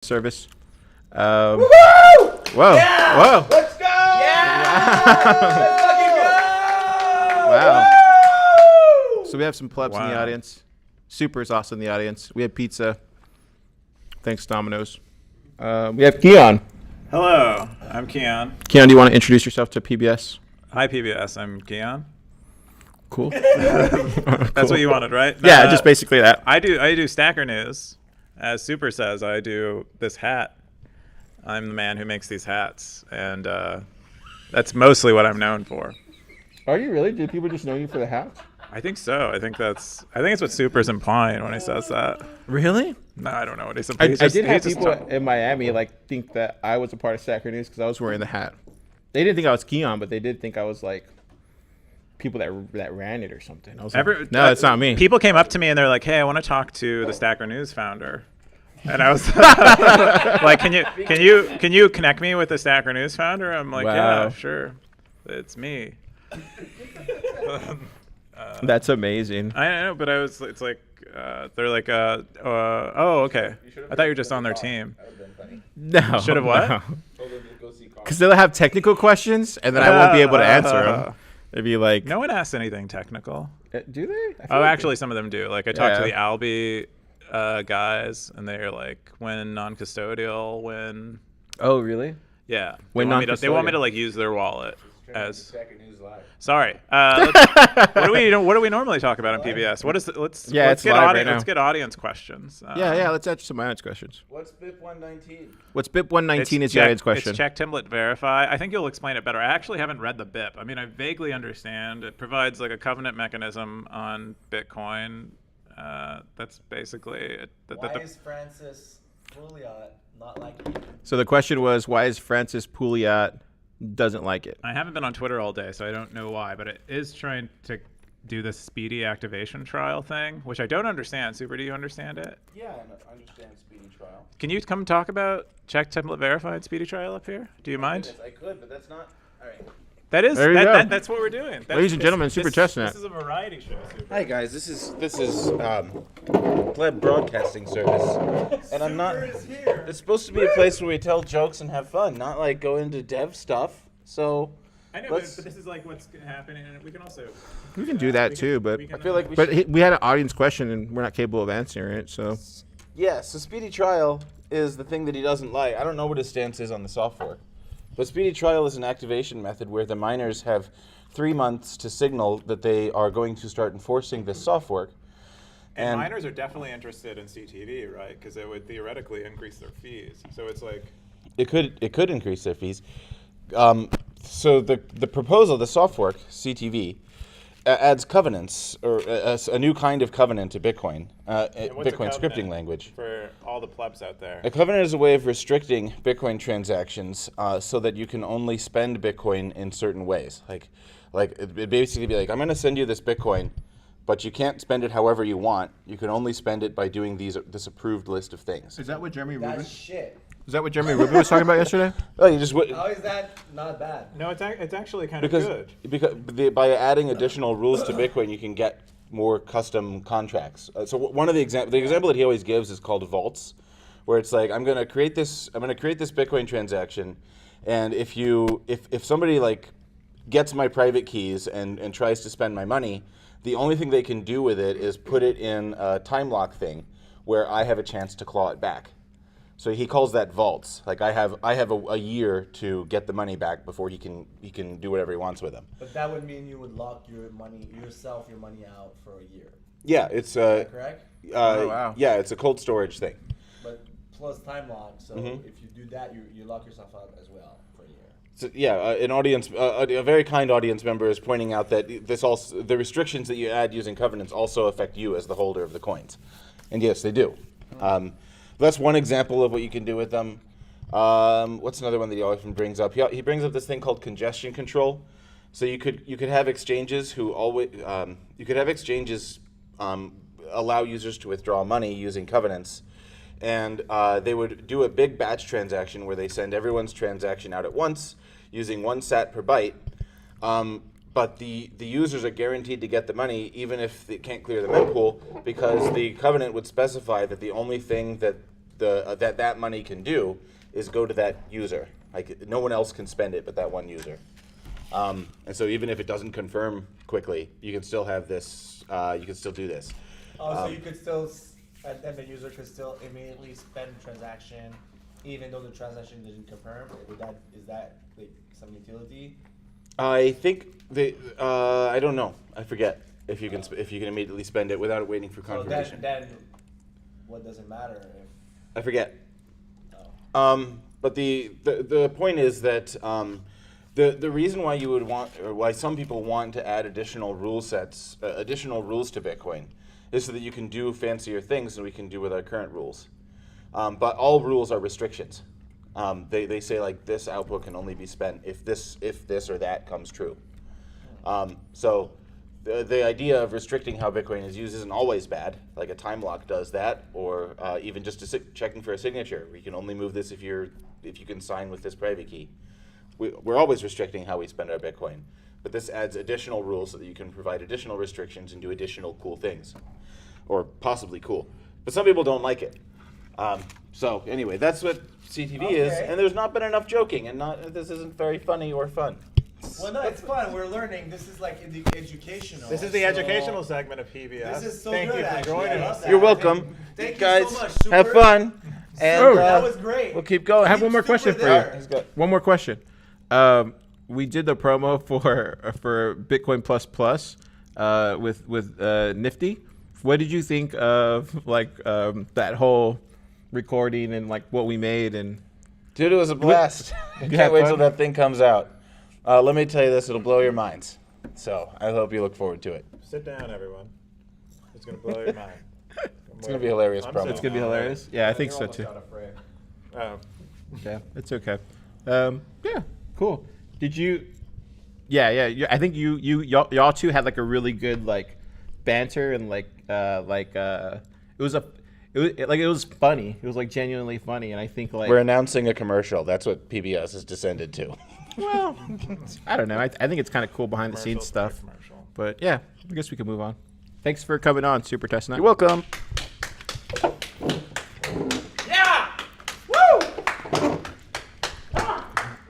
Service. Woo! Whoa! Yeah! Whoa! Let's go! Yeah! Let's fucking go! Wow. Woo! So we have some plebs in the audience. Super is also in the audience. We have pizza. Thanks, Domino's. We have Keyan. Hello, I'm Keyan. Keyan, do you want to introduce yourself to PBS? Hi, PBS. I'm Keyan. Cool. That's what you wanted, right? Yeah, just basically that. I do Stacker News. As Super says, I do this hat. I'm the man who makes these hats, and that's mostly what I'm known for. Are you really? Do people just know you for the hat? I think so. I think it's what Super's implying when he says that. Really? No, I don't know what he's I implying. did have people in Miami think that I was a part of Stacker News because I was wearing the hat. They didn't think I was Keyan, but they did think I was like people that ran it or something. I was like, no, that's not me. People came up to me and they're like, "Hey, I want to talk to the Stacker News founder." And I was like, can you connect me with the Stacker News founder? I'm like, wow. Yeah, sure. It's me. That's amazing. I know, but it's like, they're like, oh, okay. I thought you were just on their team. No. Should have what? Because they'll have technical questions, and then I won't be able to answer them. They'd be like, no one asks anything technical. Do they? Oh, actually, some of them do. Like, I talked to the Albi guys, and they're like, when non-custodial, when... Oh, really? Yeah. When they want me to like use their wallet as... Sorry. What do we normally talk about on PBS? Let's get audience questions. Let's answer some audience questions. What's BIP 119? What's BIP 119 is the audience question. It's check, template, verify. I think you'll explain it better. I actually haven't read the BIP. I mean, I vaguely understand. It provides like a covenant mechanism on Bitcoin. That's basically it. Why is Francis Pouliot not liking it? So the question was, why is Francis Pouliot doesn't like it? I haven't been on Twitter all day, so I don't know why, but it is trying to do this speedy activation trial thing, which I don't understand. Super, do you understand it? Yeah, I understand Speedy Trial. Can you come talk about check, template, verify, and Speedy Trial up here? Do you mind? I could, but that's not... All right. That's what we're doing. Ladies and gentlemen, Super Testnet. This is a variety show. Super. Hi guys, this is Pleb Broadcasting Service, and I'm not. It's supposed to be a place where we tell jokes and have fun, not like go into dev stuff. So. I know, but this is like what's happening, and we can also. We can do that too, but I feel like we had an audience question and we're not capable of answering it, so. Yeah, so Speedy Trial is the thing that he doesn't like. I don't know what his stance is on the soft fork. But Speedy Trial is an activation method where the miners have 3 months to signal that they are going to start enforcing this soft fork. And miners are definitely interested in CTV, right? Because it would theoretically increase their fees. So it's like... It could increase their fees. So the proposal, the soft fork, CTV, adds covenants, or a new kind of covenant to Bitcoin, Bitcoin scripting language. For all the plebs out there. A covenant is a way of restricting Bitcoin transactions so that you can only spend Bitcoin in certain ways. Like it basically be like, I'm going to send you this Bitcoin, but you can't spend it however you want. You can only spend it by doing this approved list of things. Is that what Jeremy Rubin? That's shit. Is that what Jeremy Rubin was talking about yesterday? Oh, you just How is that not bad? No, it's actually kind of good. Because by adding additional rules to Bitcoin, you can get more custom contracts. So one of the example that he always gives is called vaults, where it's like I'm going to create this Bitcoin transaction, and if somebody like gets my private keys and tries to spend my money, the only thing they can do with it is put it in a time lock thing where I have a chance to claw it back. So he calls that vaults. Like I have a year to get the money back before he can do whatever he wants with them. But that would mean you would lock your money out for a year. Yeah, it's correct? Oh, wow. Yeah, it's a cold storage thing. But plus time lock, so if you do that, you lock yourself out as well for a year. So, yeah, an audience, a very kind audience member is pointing out that the restrictions that you add using covenants also affect you as the holder of the coins, and yes, they do. That's one example of what you can do with them. What's another one that he often brings up? He brings up this thing called congestion control. So you could have exchanges allow users to withdraw money using covenants, and they would do a big batch transaction where they send everyone's transaction out at once using 1 sat per byte. But the users are guaranteed to get the money even if they can't clear the mempool, because the covenant would specify that the only thing that that money can do is go to that user. Like no one else can spend it but that one user. And so even if it doesn't confirm quickly, you can still have this. You can still do this. Oh, so you could still, and the user could still immediately spend the transaction, even though the transaction didn't confirm. Is that like some utility? I think I don't know. I forget if you can immediately spend it without waiting for confirmation. So then what does it matter if? I forget. Oh. But the point is that the reason why you would want, or why some people want to add additional rule sets, additional rules to Bitcoin, is so that you can do fancier things than we can do with our current rules. But all rules are restrictions. They say like this output can only be spent if this or that comes true. So the idea of restricting how Bitcoin is used isn't always bad. Like a time lock does that, or even just checking for a signature. We can only move this if you can sign with this private key. We're always restricting how we spend our Bitcoin, but this adds additional rules so that you can provide additional restrictions and do additional cool things, or possibly cool. But some people don't like it. So anyway, that's what CTV is, and there's not been enough joking, and this isn't very funny or fun. Well, no, it's fun. We're learning. This is like educational. This is the educational segment of PBS. This is so Thank good, you for actually. joining I us. love that. You're welcome. Thank you guys. so much. Have Super. fun. And That was great. we'll keep going. I have one more question for there. you. One more question. We did the promo for Bitcoin Plus with Nifty. What did you think of like that whole recording and like what we made? And Dude, it was a blast. I can't wait till that thing comes out. Let me tell you this, it'll blow your minds. So I hope you look forward to it. Sit down, everyone. It's going to blow your mind. It's going to be a hilarious promo. it's gonna be hilarious. Yeah, I think so too. Oh. Yeah, it's okay. Yeah, cool. Did you? Yeah. I think y'all two had like a really good like banter and it was funny. It was like genuinely funny, and I think like We're announcing a commercial. That's what PBS has descended to. well, I don't know. I think it's kind of cool behind the scenes stuff. Commercial. But yeah, I guess we can move on. Thanks for coming on, Super Testnet. You're welcome.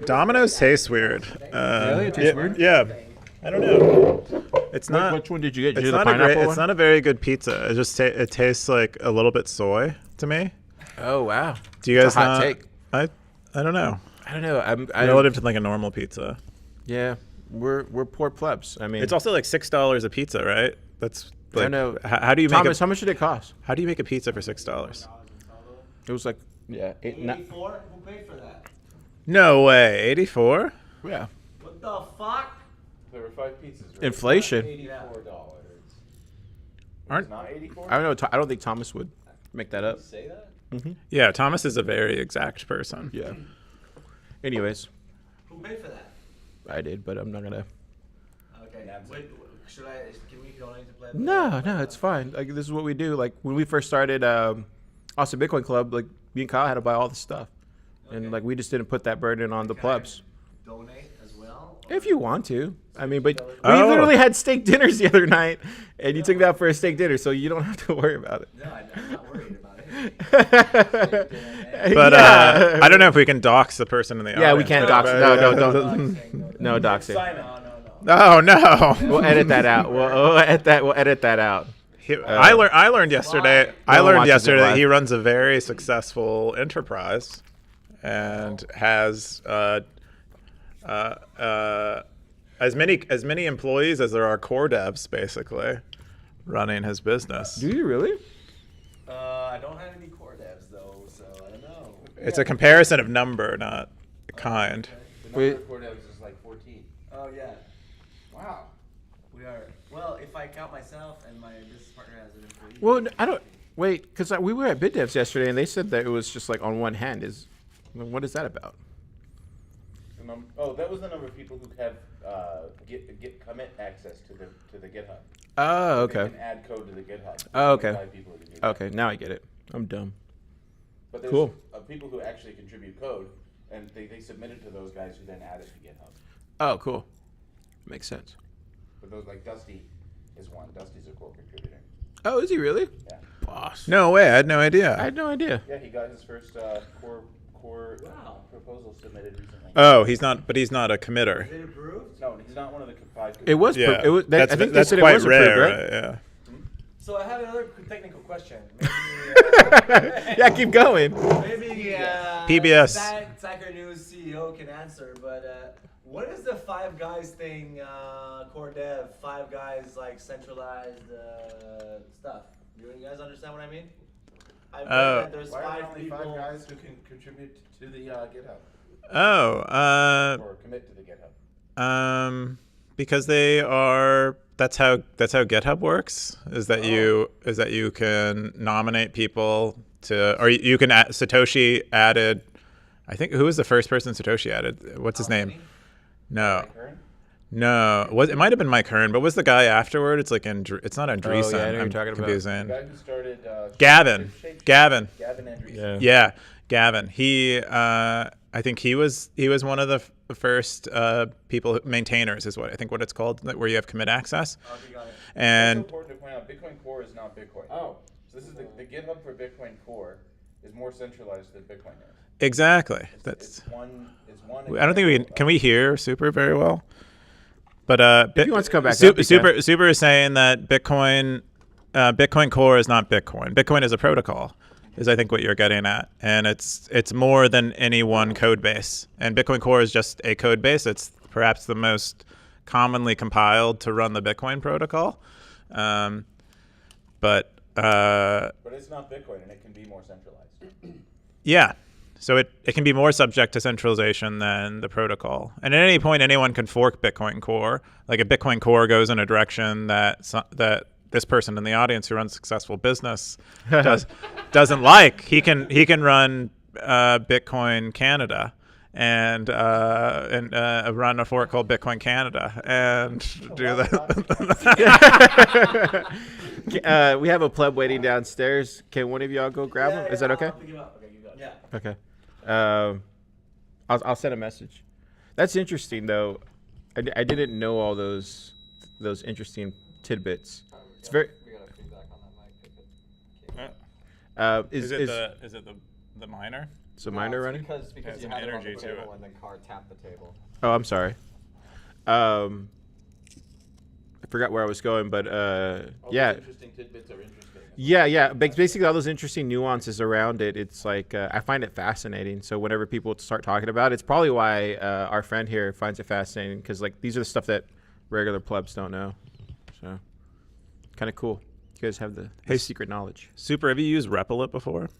Domino's tastes weird. Really? It tastes weird? Yeah. I don't know. It's not. Which one did you get? Did It's you do the not a great. pineapple It's one? not a very good pizza. It just it tastes like a little bit soy to me. Oh wow. Do you guys It's a hot not? take. I don't know. I don't know. I'm Relative to like a normal pizza. Yeah, we're poor plebs. I mean, It's also like $6 a pizza, right? That's like. I know. How do you make Thomas, how much did it cost? How do you make a pizza for $6? It was like 84? Who paid for that? No way. 84? yeah. What the fuck? There were 5 pizzas. Right? Inflation. $84. Aren't- It's not 84? I don't know. I don't think Thomas would make that up. Say that? Yeah, Thomas is a very exact person. Yeah. Anyways, Who paid for that? I did, but I'm not gonna. Okay. Wait, can we donate to Pleb? No, it's fine. Like this is what we do. Like when we first started Austin Bitcoin Club, like me and Kyle had to buy all the stuff, and like we just didn't put that burden on the plebs. Donate as well? If you want to, I mean, but we Oh. literally had steak dinners the other night, and you took me out for a steak dinner, so you don't have to worry about it. No, I'm not worried about it. But Yeah. I don't know if we can dox the person in the audience. Yeah, we can't dox. No, no doxing. Oh no. We'll edit that out. We'll edit that out. I learned yesterday. Why? I No one learned watches it yesterday that live. he runs a very successful enterprise, and has as many employees as there are core devs, basically, running his business. Do you really? I don't have any core devs though, so I don't know. It's a comparison of number, not kind. The Wait. number of core devs is like 14. Oh yeah. Wow. We are. Well, if I count myself and my business partner as an employee. Well, I don't. Wait, because we were at BitDevs yesterday, and they said that it was just like on one hand. What is that about? That was the number of people who have Git commit access to the GitHub. Oh, They okay. can add code to the GitHub. Oh, okay. 5 people who can do that. Okay, now I get it. I'm dumb. But there's Cool. People who actually contribute code, and they submit it to those guys who then add it to GitHub. Oh, cool. Makes sense. But those like Dusty is one. Dusty's a core contributor. Oh, is he really? Yeah. boss. No way. I had no idea. I had no idea. Yeah, he got his first core proposal submitted recently. Oh, he's not a committer. Is it approved? No, he's not one of the 5. It was. Yeah, It was. I think they that's said quite it was rare. approved, right? Yeah. So I have another technical question. Maybe, Yeah, keep going. maybe PBS. Tiger News CEO can answer, but what is the Five Guys thing, core dev, Five Guys like centralized stuff? Do you guys understand what I mean? I've heard that there's Why are there 5 only people. 5 guys who can contribute to the GitHub or commit to the GitHub? Because they are. That's how GitHub works. Is that you can nominate people to, or you can Satoshi added. I think who was the first person Satoshi added? What's his name? No. No, it might have been Mike Hearn, but was the guy afterward? It's like it's not Andreessen. Oh, yeah, I know who I'm you're talking about. confusing. The guy who started Gavin. Gavin Andreessen. Yeah, Gavin. I think he was one of the first maintainers is what it's called, where you have commit access. Okay, got it. And It's important to point out, Bitcoin Core is not Bitcoin. Oh. So this is the GitHub for Bitcoin Core is more centralized than Bitcoin is. exactly. It's one. I don't think we can we hear Super very well. But If he wants to come back up, he can. Super is saying that Bitcoin Core is not Bitcoin. Bitcoin is a protocol, is I think what you're getting at, and it's more than any one code base. And Bitcoin Core is just a code base. It's perhaps the most commonly compiled to run the Bitcoin protocol, but it's not Bitcoin, and it can be more centralized. yeah. So it can be more subject to centralization than the protocol. And at any point, anyone can fork Bitcoin Core. Like if Bitcoin Core goes in a direction that this person in the audience who runs a successful business doesn't like, he can run Bitcoin Canada and run a fork called Bitcoin Canada and do that. We have a pleb waiting downstairs. Can one of y'all go grab him? Is that okay? I'll pick him up. Okay, you got it. Yeah. Okay. I'll send a message. That's interesting, though. I didn't know all those interesting tidbits. It's very. We got a feedback on that mic. Is it the miner? Is the miner running? Because Has you an had it on energy the to table it. and the car tapped the table. Oh, I'm sorry. I forgot where I was going, but yeah. Interesting tidbits are interesting. Yeah. Basically, all those interesting nuances around it. It's like I find it fascinating. So whenever people start talking about it, it's probably why our friend here finds it fascinating, because like these are the stuff that regular plebs don't know. So kind of cool. You guys have the secret knowledge. Super, have you used Replit before?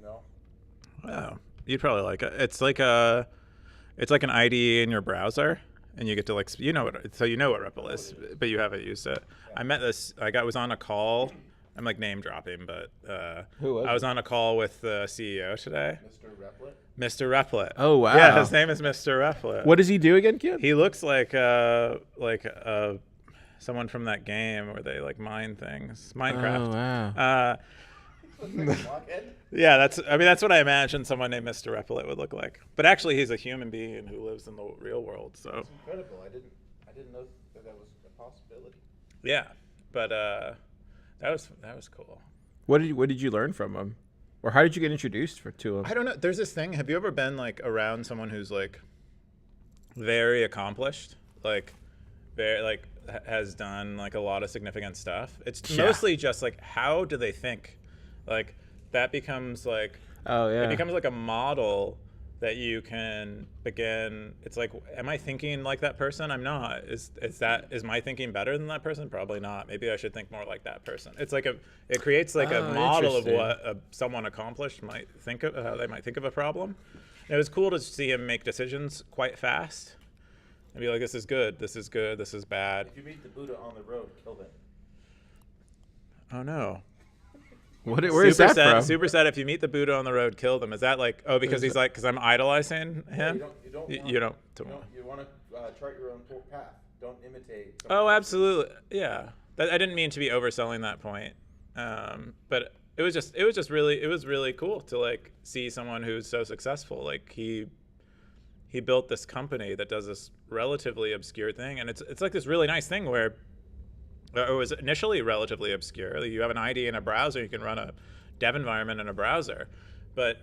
No. Oh, you'd probably like it. It's like an IDE in your browser, and you get to like you know what Replit is, but you haven't used it. I met this. I was on a call. I'm like name dropping, but Who was I was on a call with the CEO today. Mr. Replit? Mr. Replit. Oh, wow. Yeah, his name is Mr. Replit. What does he do again, Keyan? He looks like someone from that game where they like mine things, Minecraft. Oh, wow. Yeah, that's what I imagine someone named Mr. Replit would look like. But actually, he's a human being who lives in the real world. So That's incredible. I didn't know that was a possibility. yeah, but that was cool. What did you learn from him, or how did you get introduced to him? I don't know. There's this thing. Have you ever been like around someone who's like very accomplished, like very like has done like a lot of significant stuff? It's mostly just like how do they think? Like that becomes like it becomes like a model that you can begin. It's like, am I thinking like that person? I'm not. Is my thinking better than that person? Probably not. Maybe I should think more like that person. It's like it creates like a model of what someone accomplished might think of, how they might think of a problem. And it was cool to see him make decisions quite fast and be like, this is good, this is good, this is bad. If you meet the Buddha on the road, kill them. Oh no. Where is that from? Super said, if you meet the Buddha on the road, kill them. Is that like, because he's like, because I'm idolizing him? You want to chart your own path. Don't imitate. Oh, absolutely. Yeah. I didn't mean to be overselling that point. But it was really cool to like see someone who's so successful. Like he built this company that does this relatively obscure thing. And it's like this really nice thing where It was initially relatively obscure. You have an IDE in a browser, you can run a dev environment in a browser, but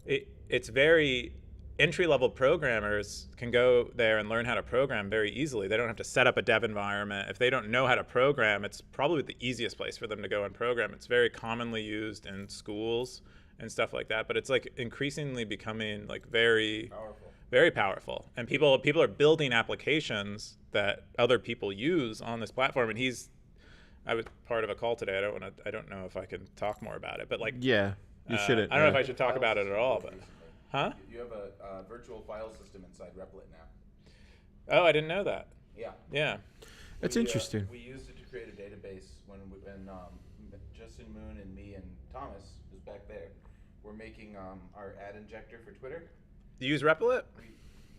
it's very entry-level programmers can go there and learn how to program very easily. They don't have to set up a dev environment. If they don't know how to program, it's probably the easiest place for them to go and program. It's very commonly used in schools and stuff like that, but it's like increasingly becoming like very powerful. And people are building applications that other people use on this platform. And I was part of a call today. I don't know if I can talk more about it, but like, Yeah, you shouldn't. I don't know if I should talk about it at all, but huh? You have a virtual file system inside Replit now. Oh, I didn't know that. Yeah. Yeah. That's interesting. We used it to create a database when Justin Moon and me and Thomas was back there. We're making our ad injector for Twitter. You use Replit?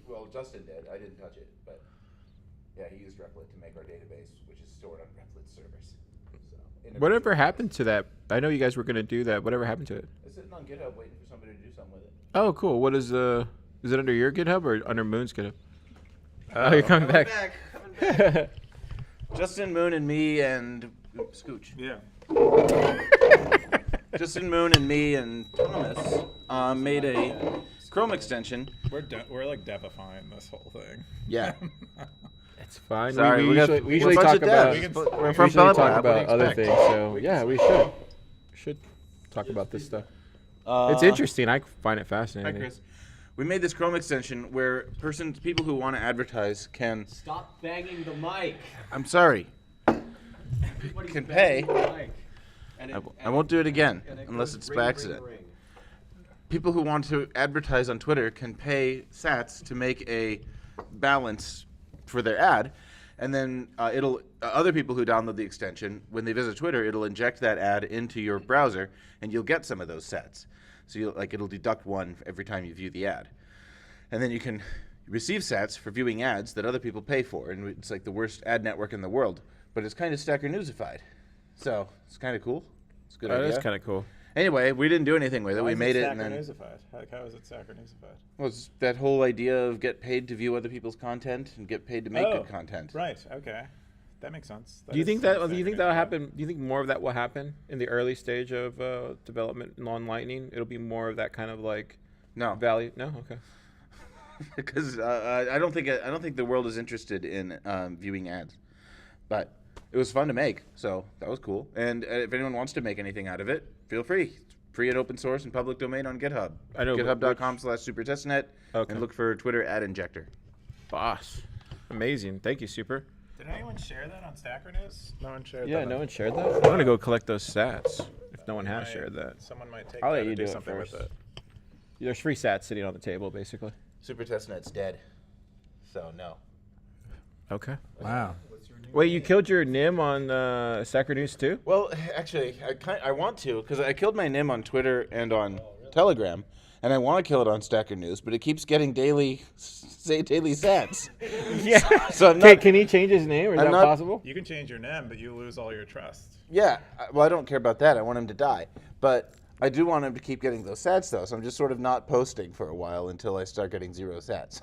Well, Justin did. I didn't touch it, but yeah, he used Replit to make our database, which is stored on Replit's servers. So, Whatever happened to that? I know you guys were going to do that. Whatever happened to it? It's sitting on GitHub waiting for somebody to do something with it. Oh, cool. What is it under your GitHub or under Moon's GitHub? Oh, you're coming back. Coming back. Justin Moon and me and Scooch. Yeah. Justin Moon and me and Thomas made a Chrome extension. We're like devifying this whole thing. Yeah. It's fine. Sorry, we usually we're a bunch talk of about devs. We're we from usually Pleb talk Lab. What do about you other expect? things. So yeah, we should talk about this stuff. It's interesting. I find it fascinating. Hi, Chris. We made this Chrome extension where people who want to advertise can. Stop banging the mic. I'm sorry. Everybody's Can banging pay. the mic. And I won't do it again and it unless goes it's ring, by ring, accident. ring. People who want to advertise on Twitter can pay sats to make a balance for their ad, and then other people who download the extension, when they visit Twitter, it'll inject that ad into your browser, and you'll get some of those sats. So it'll deduct one every time you view the ad, and then you can receive sats for viewing ads that other people pay for, and it's like the worst ad network in the world, but it's kind of Stacker Newsified, so it's kind of cool. It's a good idea. That's kind of cool. Anyway, we didn't do anything with it. We made it, and then How is it Saccharinizified? was that whole idea of get paid to view other people's content and get paid to make good content. Right. Okay. That makes sense. Do you think that'll happen? Do you think more of that will happen in the early stage of development on Lightning? It'll be more of that kind of like No, value. No, okay. because I don't think the world is interested in viewing ads, but it was fun to make, so that was cool. And if anyone wants to make anything out of it, feel free. It's free and open source and public domain on GitHub. I know. GitHub.com/Super Testnet, Okay. and look for Twitter ad injector. Boss, amazing. Thank you, Super. Did anyone share that on Stacker News? No one shared that. Yeah, no one shared that. I'm gonna go collect those stats if no one has shared that. Someone might take I'll that let you and do do it something first. with it. There's free sats sitting on the table, basically. Super Testnet's dead, so no. Okay. Wow. Wait, you killed your NIM on Stacker News too? Well, actually, I want to, because I killed my NIM on Twitter and on Telegram, and I want to kill it on Stacker News, but it keeps getting daily sats. Yeah. So I'm not, Can he change his name? Or is I'm that not- possible? You can change your name, but you lose all your trust. yeah, well, I don't care about that. I want him to die. But I do want him to keep getting those sats, though, so I'm just sort of not posting for a while until I start getting 0 sats.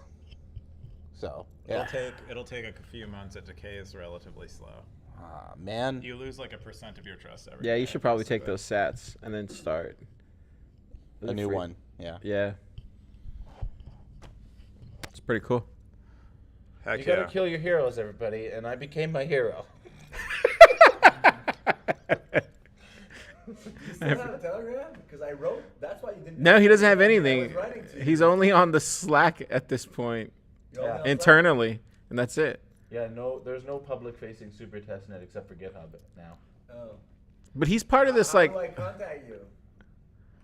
So, yeah. It'll take a few months. It decays relatively slow. Man. You lose like 1% of your trust every Yeah, day, you should probably most of take it. those sats and then start. Those A are new free. one, yeah. Yeah. It's pretty cool. Heck You yeah. gotta kill your heroes, everybody, and I became my hero. You still have a Telegram? Because I wrote. That's why you didn't. No, he doesn't have I anything. was writing to you. He's only on the Slack at this point, You're only on Slack? internally, and that's it. Yeah, no, there's no public-facing Super Testnet except for GitHub now. Oh. But he's part of this How like do I contact you?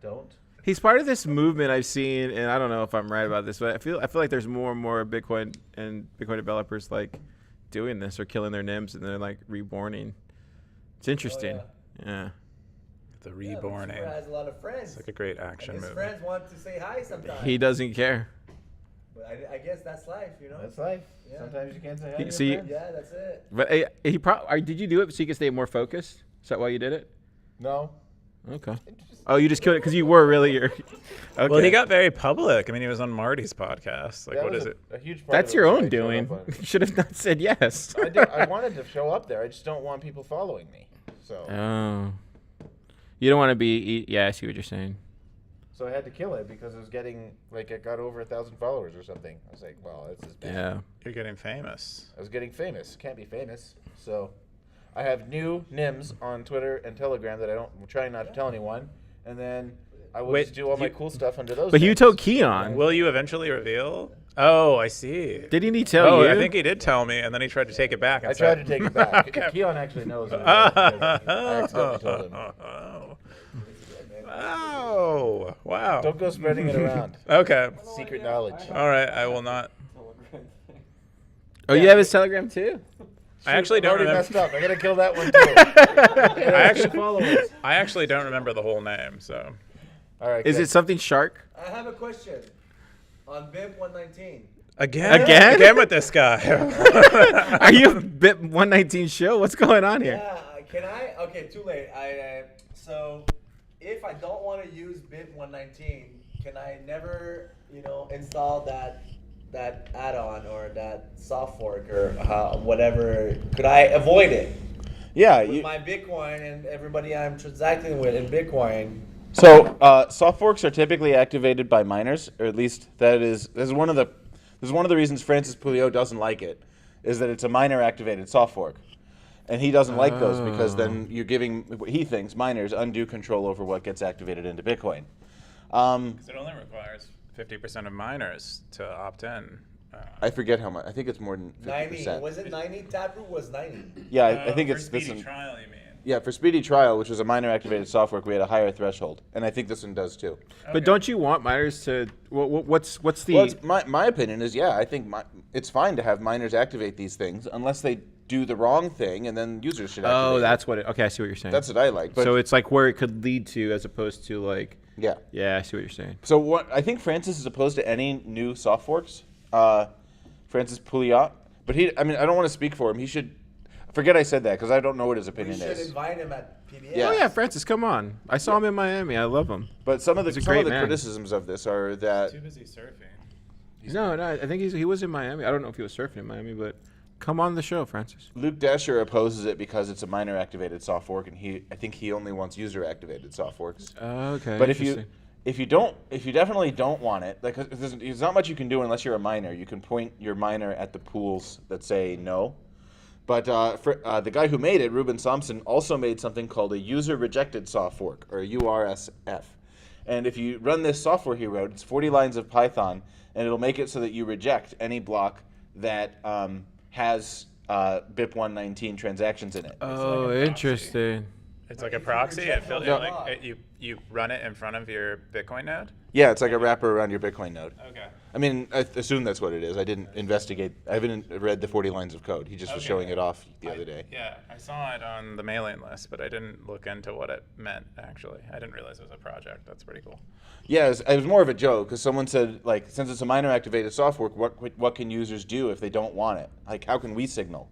Don't. he's part of this movement I've seen, and I don't know if I'm right about this, but I feel like there's more and more Bitcoin and Bitcoin developers like doing this or killing their NIMs and they're like reborning. It's interesting. Yeah. The Yeah, but reborning. Super has a lot of friends. It's like a great And action his movie. friends want to say hi sometimes. He doesn't care. But I guess that's life, you know. That's life. Yeah. Sometimes you can't say hi He- to so your you- friends. Yeah, that's it. But did you do it so you could stay more focused? Is that why you did it? No. Okay. Oh, you just killed it because you were really your. Okay. Well, he got very public. I mean, he was on Marty's podcast. Like, That what was is it? A huge part That's of it your was own I showed doing. up on it. You should have not said yes. I wanted to show up there. I just don't want people following me. So Oh. You don't want to be. Yeah, I see what you're saying. I had to kill it because it was getting like it got over 1,000 followers or something. I was like, well, this is bad. Yeah. You're getting famous. I was getting famous. Can't be famous. So I have new NIMs on Twitter and Telegram that I'm trying not to tell anyone. And then I will just do all my cool stuff under those. But you names. told Keyan. Will you eventually reveal? Oh, I see. Didn't he tell you? I think he did tell me, and then he tried to take it back. And I tried to take it back. Okay. Keyan actually knows. What it is because I accidentally told him. Oh, wow. Don't go spreading it around. Okay. Secret knowledge. All right, I will not. Oh, you have his Telegram too? I actually I don't already remember. messed up. I gotta kill that one too. I actually don't remember the whole name, so. All right. Is good. it something shark? I have a question. On BIP 119. Again with this guy. Are you a BIP 119 show? What's going on here? Yeah, can I? Okay, too late. So if I don't want to use BIP 119, can I never, install that add-on or that soft fork or whatever? Could I avoid it? Yeah. With my Bitcoin and everybody I'm transacting with in Bitcoin. So soft forks are typically activated by miners, or at least this is one of the reasons Francis Pouliot doesn't like it, is that it's a miner activated soft fork, and he doesn't like those because then you're giving what he thinks miners undue control over what gets activated into Bitcoin. Because it only requires 50% of miners to opt in. I forget how much. I think it's more than 90. 50%. Was it 90? Taproot was 90. Yeah, I think it's for this Speedy one. Trial, you mean? Yeah, for Speedy Trial, which was a miner activated soft fork, we had a higher threshold, and I think this one does too. But don't you want miners to? What's the? Well, my opinion is, yeah, I think it's fine to have miners activate these things unless they do the wrong thing, and then users should activate. Oh, it. that's what it. Okay, I see what you're saying. That's what I like. But So it's like where it could lead to, as opposed to like. yeah. Yeah, I see what you're saying. So what I think Francis is opposed to any new soft forks. Francis Pouliot, but I don't want to speak for him. He should. Forget I said that because I don't know what his We opinion should is. invite him at PBS. Yeah. Oh yeah, Francis, come on. I saw him in Miami. I love him. But some of the He's a great man. criticisms of this are that Too busy surfing. No, I think he was in Miami. I don't know if he was surfing in Miami, but come on the show, Francis. Luke Dasher opposes it because it's a miner activated soft fork, and I think he only wants user activated soft forks. Okay. But if you interesting. definitely don't want it, like there's not much you can do unless you're a miner. You can point your miner at the pools that say no. But the guy who made it, Ruben Thompson, also made something called a user rejected soft fork, or URSF. And if you run this software he wrote, it's 40 lines of Python, and it'll make it so that you reject any block that has BIP 119 transactions in it. Oh, interesting. It's like a proxy. It feels No. like you run it in front of your Bitcoin node. Yeah, it's like a wrapper around your Bitcoin node. Okay. I mean, I assume that's what it is. I didn't investigate. I haven't read the 40 lines of code. He just was Okay. showing it off the other day. Yeah, I saw it on the mailing list, but I didn't look into what it meant, actually. I didn't realize it was a project. That's pretty cool. Yeah, it was more of a joke because someone said, like, since it's a miner activated software, what can users do if they don't want it? Like, how can we signal,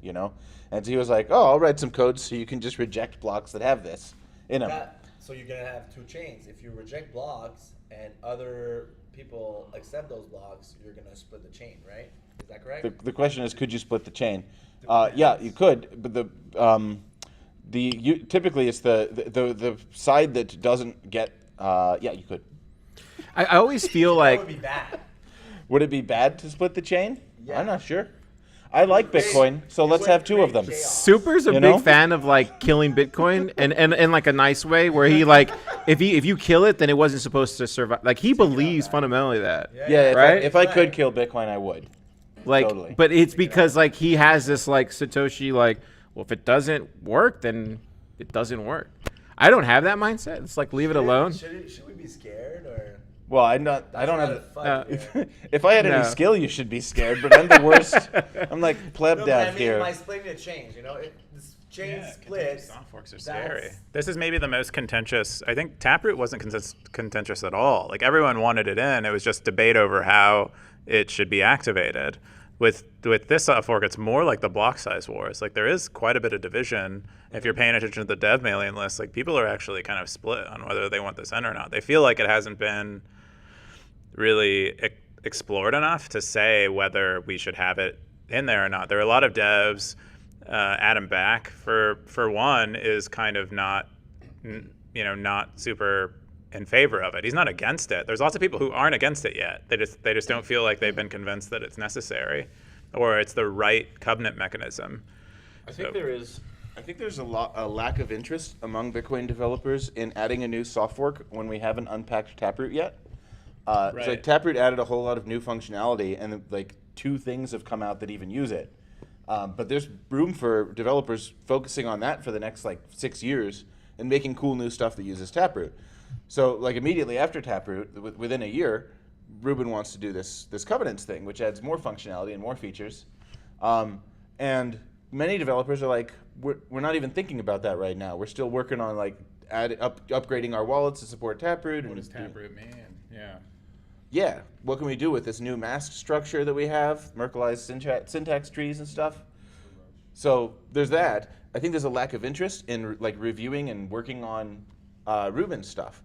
And so he was like, oh, I'll write some code so you can just reject blocks that have this in them. So you're going to have two chains. If you reject blocks and other people accept those blocks, you're going to split the chain, right? Is that correct? The question is, could you split the chain? Yeah, you could, but typically it's the side that doesn't get. Yeah, you could. I always feel That like would be bad. Would it be bad to split the chain? Yeah. I'm not sure. I like Bitcoin, so let's have two of them. Super's a You big know? fan of like killing Bitcoin and in like a nice way where he like if you kill it then it wasn't supposed to survive. Like he believes fundamentally that. Yeah, Right? if I could kill Bitcoin, I would. Like Totally. but it's because like he has this like Satoshi like, well, if it doesn't work then it doesn't work. I don't have that mindset. It's like leave it alone. Should we be scared or? Well, I don't have. Yeah. If I had No. any skill, you should be scared. But I'm the worst. I'm like pleb No, but dev I mean, here. by splitting the chains, this chain splits. Soft forks are that's- scary. This is maybe the most contentious. I think Taproot wasn't contentious at all. Like everyone wanted it in. It was just debate over how it should be activated. With this soft fork, it's more like the block size wars. Like there is quite a bit of division. If you're paying attention to the dev mailing list, like people are actually kind of split on whether they want this in or not. They feel like it hasn't been really explored enough to say whether we should have it in there or not. There are a lot of devs. Adam Back, for one, is kind of not super in favor of it. He's not against it. There's lots of people who aren't against it yet. They just don't feel like they've been convinced that it's necessary or it's the right covenant mechanism. I think there's a lack of interest among Bitcoin developers in adding a new soft fork when we haven't unpacked Taproot yet. So like Taproot added a whole lot of new functionality, and like 2 things have come out that even use it. But there's room for developers focusing on that for the next like 6 years and making cool new stuff that uses Taproot. So like immediately after Taproot, within a year, Ruben wants to do this covenants thing, which adds more functionality and more features. And many developers are like, we're not even thinking about that right now. We're still working on like upgrading our wallets to support Taproot. What does Taproot mean? Yeah. Yeah, what can we do with this new mask structure that we have, Merkleized syntax trees and stuff? So there's that. I think there's a lack of interest in like reviewing and working on Ruben's stuff.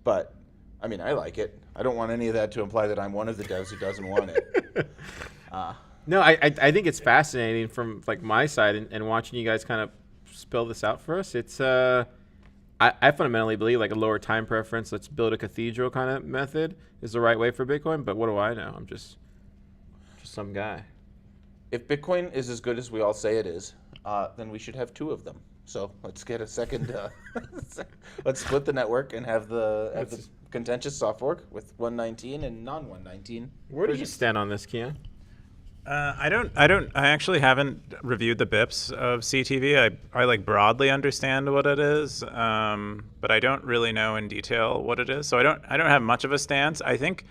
But, I mean, I like it. I don't want any of that to imply that I'm one of the devs who doesn't want it. No, I think it's fascinating from like my side and watching you guys kind of spell this out for us. It's I fundamentally believe like a lower time preference, let's build a cathedral kind of method is the right way for Bitcoin. But what do I know? I'm just some guy. If Bitcoin is as good as we all say it is, then we should have 2 of them. So let's get a second. Let's split the network and have the contentious soft fork with 119 and non-119. Where do you stand on this, Keyan? I actually haven't reviewed the BIPs of CTV. I like broadly understand what it is, but I don't really know in detail what it is. So I don't have much of a stance. I think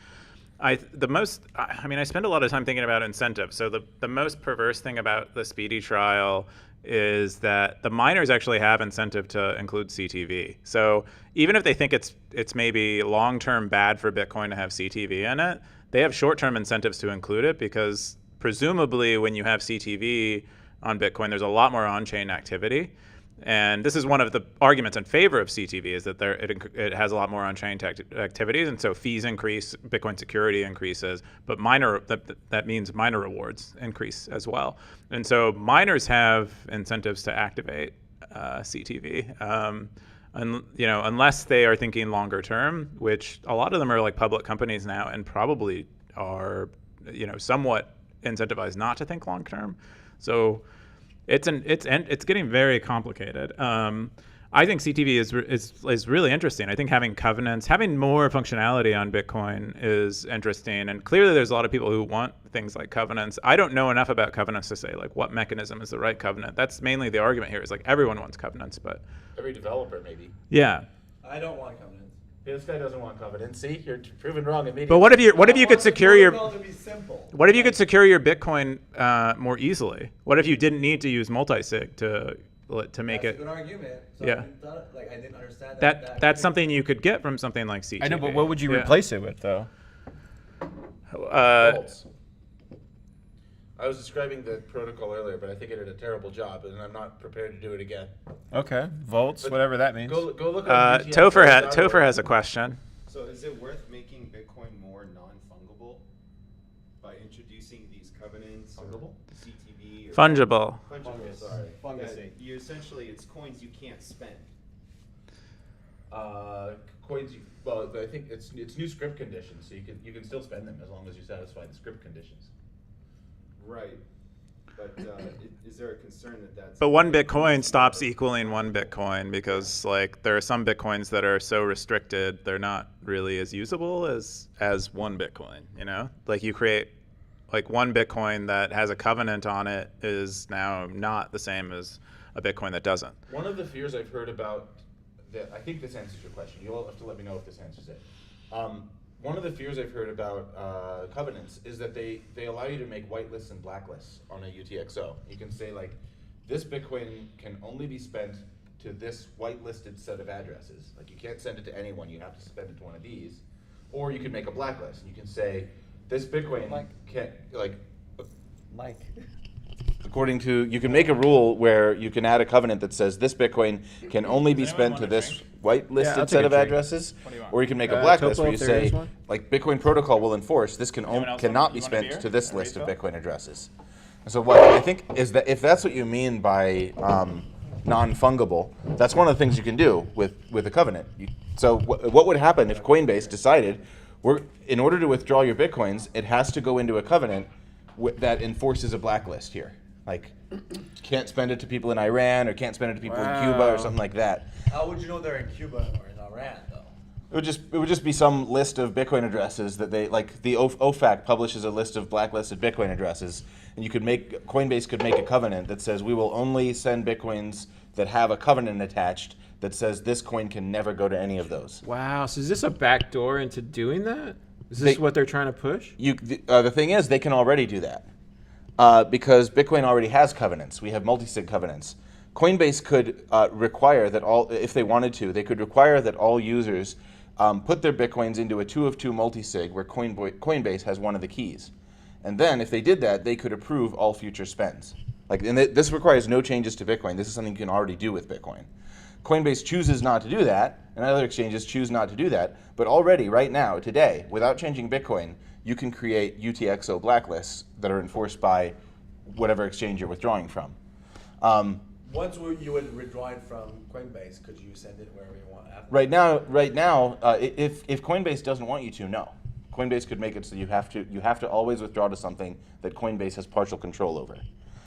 I spend a lot of time thinking about incentives. So the most perverse thing about the Speedy Trial is that the miners actually have incentive to include CTV. So even if they think it's maybe long-term bad for Bitcoin to have CTV in it, they have short-term incentives to include it because presumably when you have CTV on Bitcoin, there's a lot more on-chain activity. And this is one of the arguments in favor of CTV is that it has a lot more on-chain activities, and so fees increase, Bitcoin security increases, but that means miner rewards increase as well. And so miners have incentives to activate CTV, unless they are thinking longer term, which a lot of them are like public companies now and probably are, somewhat incentivized not to think long term. So it's getting very complicated. I think CTV is really interesting. I think having covenants, having more functionality on Bitcoin is interesting. And clearly there's a lot of people who want things like covenants. I don't know enough about covenants to say like what mechanism is the right covenant. That's mainly the argument here is like everyone wants covenants, but Every developer maybe. yeah. I don't want covenants. This guy doesn't want covenants. See, you're proven wrong immediately. But what if you could secure your protocol to be simple. What if you could secure your Bitcoin more easily? What if you didn't need to use multisig to make That's it? a good argument. So Yeah. I didn't understand That's something you could get from something like CTV. I know, but what would you Yeah. replace it with, though? Vaults. I was describing the protocol earlier, but I think it did a terrible job, and I'm not prepared to do it again. Okay, volts, whatever that means. Go look at Topher has a question. So is it worth making Bitcoin more non-fungible by introducing these covenants or CTV? Or Fungible. Fungible, sorry. You essentially, it's coins you can't spend. Coins. Well, I think it's new script conditions, so you can still spend them as long as you satisfy the script conditions. Right. But is there a concern that that's... But one Bitcoin stops equaling one Bitcoin because like there are some Bitcoins that are so restricted they're not really as usable as one Bitcoin, Like you create like one Bitcoin that has a covenant on it is now not the same as a Bitcoin that doesn't. One of the fears I've heard about, I think this answers your question. You'll have to let me know if this answers it. One of the fears I've heard about covenants is that they allow you to make whitelists and blacklists on a UTXO. You can say like, this Bitcoin can only be spent to this whitelisted set of addresses. Like you can't send it to anyone, you have to spend it to one of these. Or you can make a blacklist and you can say, this Bitcoin can't, like, Mike. According to, you can make a rule where you can add a covenant that says this Bitcoin can only be spent to this whitelisted I'll set take of a drink. addresses, What do you want? or you can make a Topo, blacklist where you if there say, is one. like Bitcoin Protocol will enforce this Anyone else cannot want- be you want a spent beer? to this A list of refill? Bitcoin addresses. So what I think is that if that's what you mean by non-fungible, that's one of the things you can do with a covenant. So what would happen if Coinbase decided, in order to withdraw your Bitcoins, it has to go into a covenant that enforces a blacklist here. Like, can't spend it to people in Iran, or can't spend it to people in Cuba, or something like that. How would you know they're in Cuba or in Iran, though? It would just be some list of Bitcoin addresses that they, like the OFAC publishes a list of blacklisted Bitcoin addresses, and Coinbase could make a covenant that says we will only send Bitcoins that have a covenant attached that says this coin can never go to any of those. Wow. So is this a backdoor into doing that? Is this what they're trying to push? The thing is, they can already do that because Bitcoin already has covenants. We have multi-sig covenants. Coinbase could require that if they wanted to, they could require that all users put their Bitcoins into a 2 of 2 multi-sig where Coinbase has one of the keys. And then if they did that, they could approve all future spends. This requires no changes to Bitcoin. This is something you can already do with Bitcoin. Coinbase chooses not to do that, and other exchanges choose not to do that. But already, right now, today, without changing Bitcoin, you can create UTXO blacklists that are enforced by whatever exchange you're withdrawing from. Once you would withdraw it from Coinbase, could you send it wherever you want after? Right now, if Coinbase doesn't want you to, no. Coinbase could make it so you have to always withdraw to something that Coinbase has partial control over.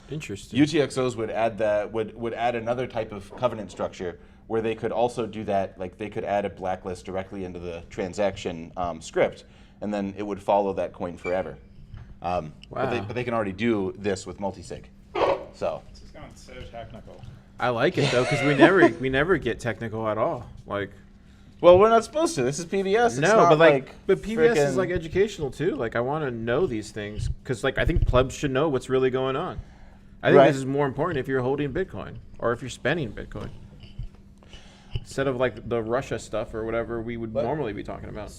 Interesting. UTXOs would add another type of covenant structure where they could also do that. Like they could add a blacklist directly into the transaction script, and then it would follow that coin forever. But they can already do this with multisig. So This is going so technical. I like it though because we never get technical at all. Like well, we're not supposed to. This is PBS. It's no, not but PBS is frickin- like educational too. Like I want to know these things because like I think plebs should know what's really going on. I think Right. this is more important if you're holding Bitcoin or if you're spending Bitcoin instead of like the Russia stuff or whatever we would But- normally be talking about.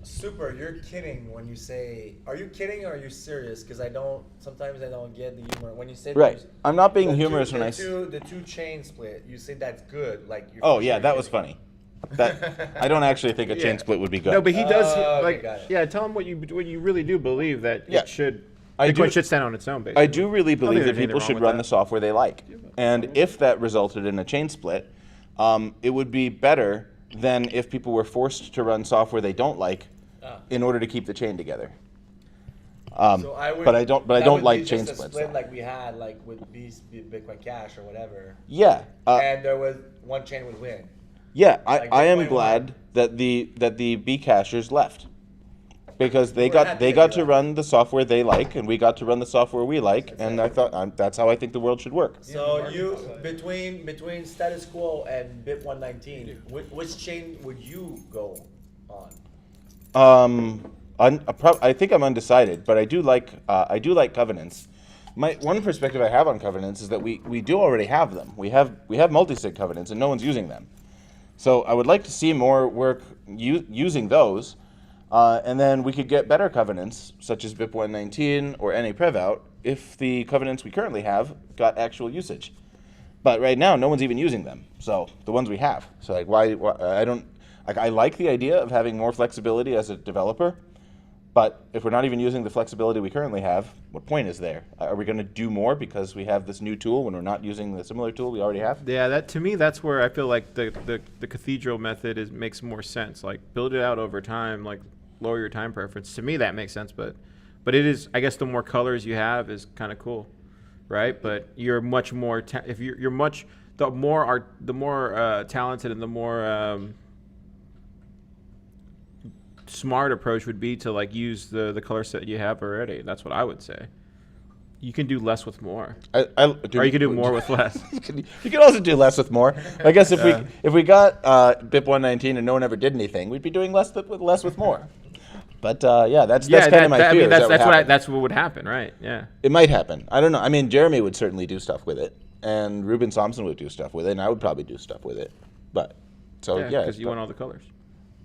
Super, you're kidding when you say. Are you kidding or are you serious? Because sometimes I don't get the humor when you say. Right. there's- I'm not being the humorous two, when the I. two, the two chain split. You say that's good, like. You're Oh for yeah, sure that was kidding. funny. I don't actually think a chain Yeah. split would be good. No, but he does Okay, like got it. yeah. Tell him what you really do believe that Yeah. it should. I Bitcoin do- should stand on its own. Basically. I do really believe there's that anything people wrong should with run that. the software they like. And if that resulted in a chain split, it would be better than if people were forced to run software they don't like in order to keep the chain together. So I would, but I don't that would like be chain just a splits. split though. like we had like with Bitcoin Cash or whatever, Yeah, and there was one chain would win. yeah. like I am Bitcoin glad that the B cachers left because they We're got happy they that got they to left. run the software they like, and we got to run the software we like, and I thought that's how I think the world should work. So you between status quo and BIP 119, which chain would you go on? I think I'm undecided, but I do like covenants. One perspective I have on covenants is that we do already have them. We have multi-sig covenants, and no one's using them. So I would like to see more work using those, and then we could get better covenants, such as BIP 119 or NA Prev out, if the covenants we currently have got actual usage. But right now, no one's even using them. So the ones we have. So like, why I don't like. I like the idea of having more flexibility as a developer, but if we're not even using the flexibility we currently have, what point is there? Are we going to do more because we have this new tool when we're not using the similar tool we already have? Yeah, that to me, that's where I feel like the cathedral method makes more sense. Like build it out over time, like lower your time preference. To me, that makes sense. But it is, I guess, the more colors you have is kind of cool, right? But you're much more if you're much the more talented and the more smart approach would be to like use the color set you have already. That's what I would say. You can do less with more, or you can do more with less. You could also do less with more. I guess if we got BIP 119 and no one ever did anything, we'd be doing less with more. But yeah, that's kind of my fear. I mean, happen. that's what would happen, right? Yeah. It might happen. I don't know. I mean, Jeremy would certainly do stuff with it, and Ruben Thompson would do stuff with it, and I would probably do stuff with it. But so yeah, because you want all the colors.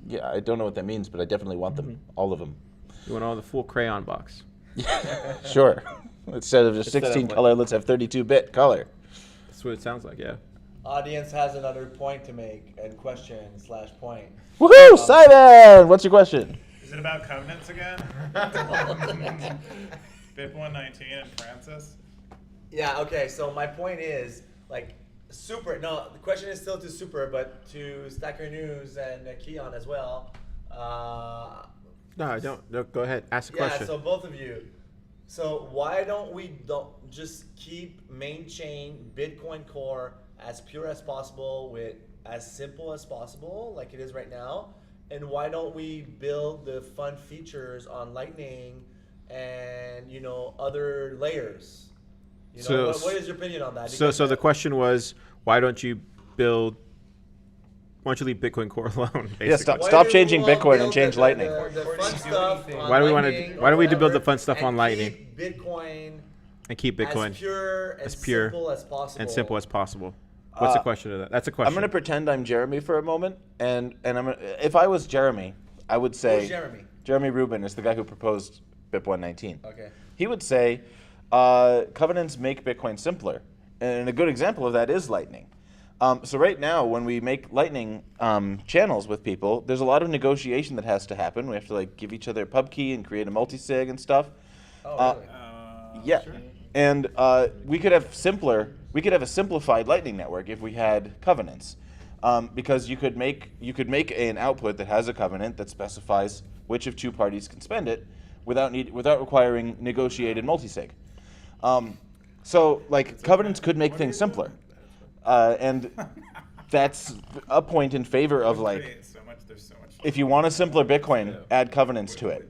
Yeah, I don't know what that means, but I definitely want them, all of them. You want all the full crayon box. Sure. Instead of just Instead of 16 like- color, let's have 32-bit color. That's what it sounds like. Yeah. Audience has another point to make and question/point. Woohoo! Simon! What's your question? Is it about covenants again? BIP 119 and Francis? Yeah, okay, so my point is, like, the question is still to Super, but to Stacker News and Keyan as well. No, I don't. No, go ahead. Ask the Yeah, question. so both of you. So why don't we just keep main chain Bitcoin Core as pure as possible with as simple as possible, like it is right now? And why don't we build the fun features on Lightning and other layers? What is your opinion on that? So the question was, why don't you leave Bitcoin Core alone? Basically. Yeah, stop changing Bitcoin and change Lightning. The fun stuff on Why do we wanna- Lightning why or don't we build the whatever, fun stuff on and Lightning? keep Bitcoin And keep Bitcoin as pure and simple as possible. and simple as possible. What's the question of that? That's a question. I'm going to pretend I'm Jeremy for a moment, and if I was Jeremy, I would say Who's Jeremy? Jeremy Rubin is the guy who proposed BIP 119. Okay. He would say covenants make Bitcoin simpler, and a good example of that is Lightning. So right now, when we make Lightning channels with people, there's a lot of negotiation that has to happen. We have to give each other a pub key and create a multisig and stuff. Oh, really? Yeah, and we could have a simplified Lightning network if we had covenants, because you could make an output that has a covenant that specifies which of two parties can spend it, without requiring negotiated multisig. So covenants could make things simpler, and that's a point in favor of There's so much if you want a simpler Bitcoin, add covenants to it.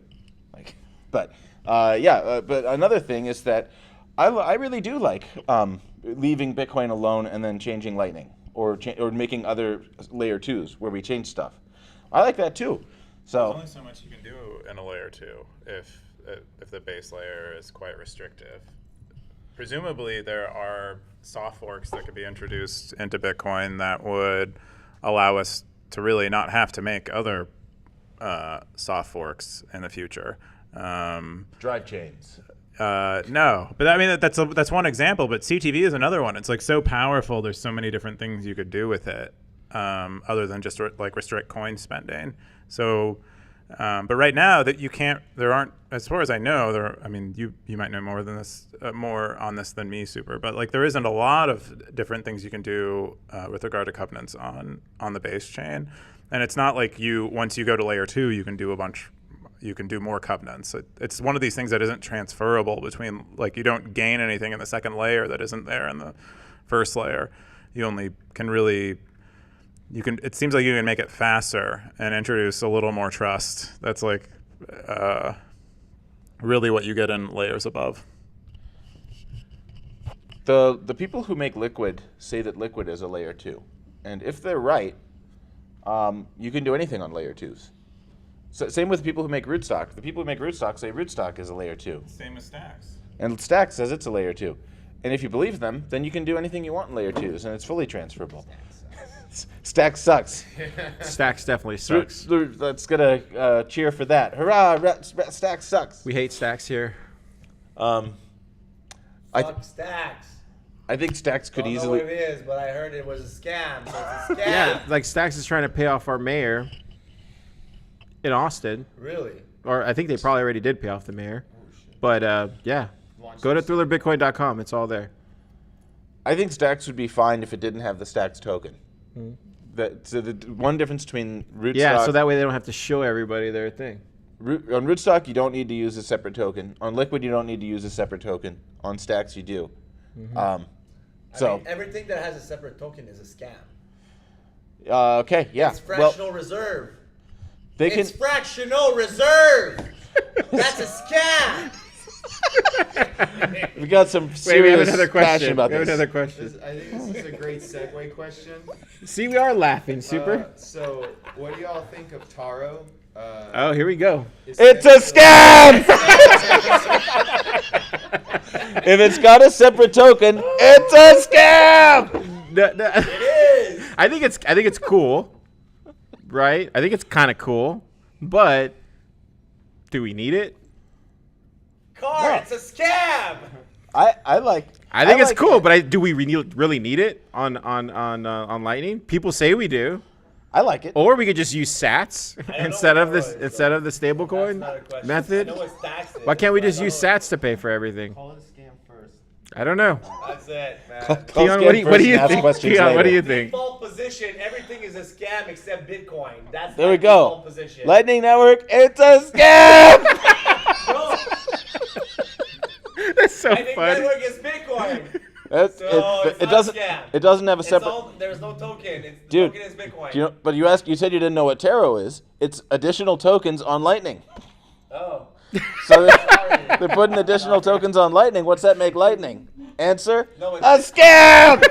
But another thing is that I really do like leaving Bitcoin alone and then changing Lightning or making other layer 2s where we change stuff. I like that too. There's So only so much you can do in a layer 2 if the base layer is quite restrictive. Presumably, there are soft forks that could be introduced into Bitcoin that would allow us to really not have to make other soft forks in the future. drive chains. No, but I mean that's one example. But CTV is another one. It's so powerful. There's so many different things you could do with it, other than just restrict coin spending. So, but right now that you can't. There aren't, as far as I know. I mean, you might know more than this, more on this than me, Super. But there isn't a lot of different things you can do with regard to covenants on the base chain, and it's not like once you go to layer 2, you can do a bunch. You can do more covenants. It's one of these things that isn't transferable between, you don't gain anything in the second layer that isn't there in the first layer. You only can really, it seems like you can make it faster and introduce a little more trust. That's really what you get in layers above. The people who make Liquid say that Liquid is a layer 2. And if they're right, you can do anything on layer 2s. So, same with people who make rootstock. The people who make rootstock say rootstock is a layer 2. Same as Stacks. And Stacks says it's a layer 2. And if you believe them, then you can do anything you want in layer 2s, and it's fully transferable. Stacks sucks. Stacks definitely sucks. Let's get a cheer for that. Hurrah! Stacks sucks. We hate Stacks here. Fuck Stacks. I think Stacks could Don't know easily. what it is, but I heard it was a scam. So it's a scam. Yeah, Stacks is trying to pay off our mayor in Austin. Really? Or I think they probably already did pay off the mayor. But yeah, go to thrillerbitcoin.com. It's all there. I think Stacks would be fine if it didn't have the Stacks token. So the one difference between rootstock. Yeah, so that way they don't have to show everybody their thing. On rootstock, you don't need to use a separate token. On Liquid, you don't need to use a separate token. On Stacks, you do. I mean, everything that has a separate token is a scam. Okay, yeah. It's fractional reserve. They can. It's fractional reserve. That's a scam. We got some Wait, we serious have another question. passion about We have this. another question. I think this is a great segue question. See, we are laughing, Super. So, what do y'all think of Taro? Oh, here we go. It's a scam! If it's got a separate token, it's a scam! It is. I think it's cool, right? I think it's kind of cool, but do we need it? Card It's a scam. I like. I think it's like cool, it. but do we really need it on Lightning? People say we do. I like it. Or we could just use Sats I don't know instead what of this Taro is, instead so of the stablecoin That's not a question. method. I know what stacks is, Why can't we but I just don't use know Sats to pay for everything? Call it a scam first. I don't know. That's it, man. Keyan, what do you think? Keyan, what do you think? Default position, everything is a scam except Bitcoin. That's There my we go. default position. Lightning Network, it's a scam. Bro, That's so I think funny. network is Bitcoin. It's- So it's it not doesn't. a scam. It doesn't have a It's separate. all, there's no token. It's, the Dude, token is Bitcoin. Do you know, but you said you didn't know what Taro is. It's additional tokens on Lightning. Oh. So they're putting additional tokens on Lightning. What's that make Lightning? Answer: No, a it's scam.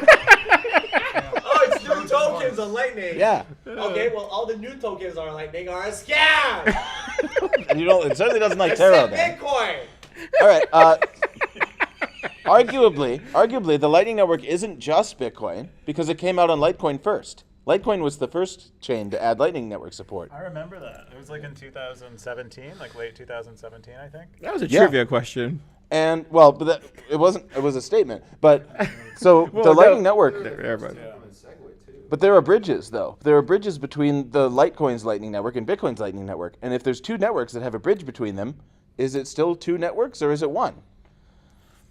Oh, it's new tokens on Lightning. Yeah. Okay, well, all the new tokens on Lightning are a scam. And you don't. It certainly doesn't like Taro. Except Then. Bitcoin. All right. Arguably, the Lightning Network isn't just Bitcoin because it came out on Litecoin first. Litecoin was the first chain to add Lightning Network support. I remember that. It was like in 2017, like late 2017, I think. That was a Yeah. trivia question. And well, but it wasn't. It was a statement. But so Well, the no. Lightning Network. Everybody. But there are bridges, though. There are bridges between the Litecoin's Lightning Network and Bitcoin's Lightning Network. And if there's two networks that have a bridge between them, is it still two networks or is it one?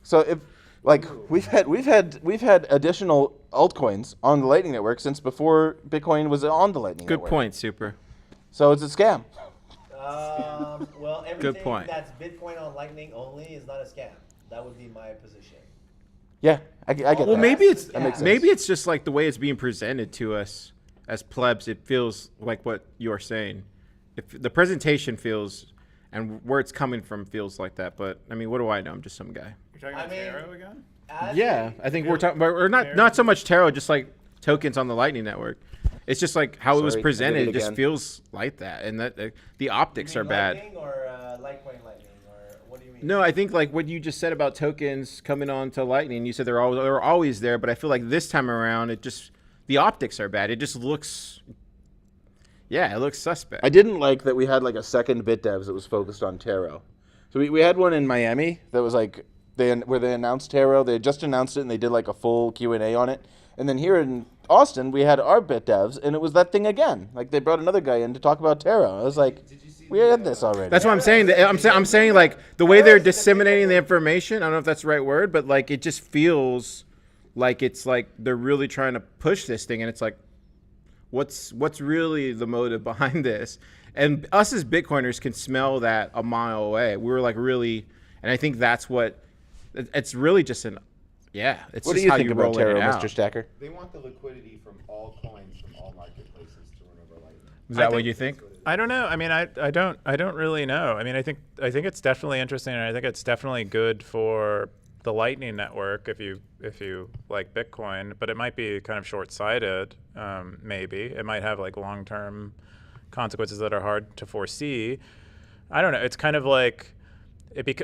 So if we've had additional altcoins on the Lightning Network since before Bitcoin was on the Lightning Good Network. point, Super. So it's a scam. Well, everything point. that's Bitcoin on Lightning only is not a scam. That would be my position. Yeah, I get that. Well, maybe it's That makes maybe it's just like the way it's being presented to us as plebs. It feels like what you're saying. If the presentation feels and where it's coming from feels like that, but I mean, what do I know? I'm just some guy. You're talking I about mean- Taro again? Yeah, I think we're talking, or not so much Taro, just like tokens on the Lightning Network. It's just like how it was Sorry, I did presented. it It just again. feels like that, and that the optics You are mean bad. Lightning or Litecoin Lightning, or what do you mean? No, I think like what you just said about tokens coming on to Lightning. You said they're always there, but I feel like this time around, the optics are bad. It just looks, it looks suspect. I didn't like that we had like a second BitDevs that was focused on Taro. So we had one in Miami that was like where they announced Taro. They had just announced it and they did like a full Q&A on it. And then here in Austin, we had our BitDevs and it was that thing again. Like they brought another guy in to talk about Taro. I was like, we had this already. That's what I'm saying. I'm saying like the way they're disseminating the information. I don't know if that's the right word, but like it just feels like it's like they're really trying to push this thing, and it's like, what's really the motive behind this? And us as Bitcoiners can smell that a mile away. We were like really, and I think that's what it's really just an. Yeah, it's What just do you how think you about roll Taro, it out. Mr. Stacker? They want the liquidity from all coins from all marketplaces to run over Lightning. Is that I what think- you think? I don't know. I mean, I don't really know. I mean, I think it's definitely interesting, and I think it's definitely good for the Lightning Network if you like Bitcoin, but it might be kind of short-sighted. Maybe it might have like long-term consequences that are hard to foresee. I don't know. It's kind of like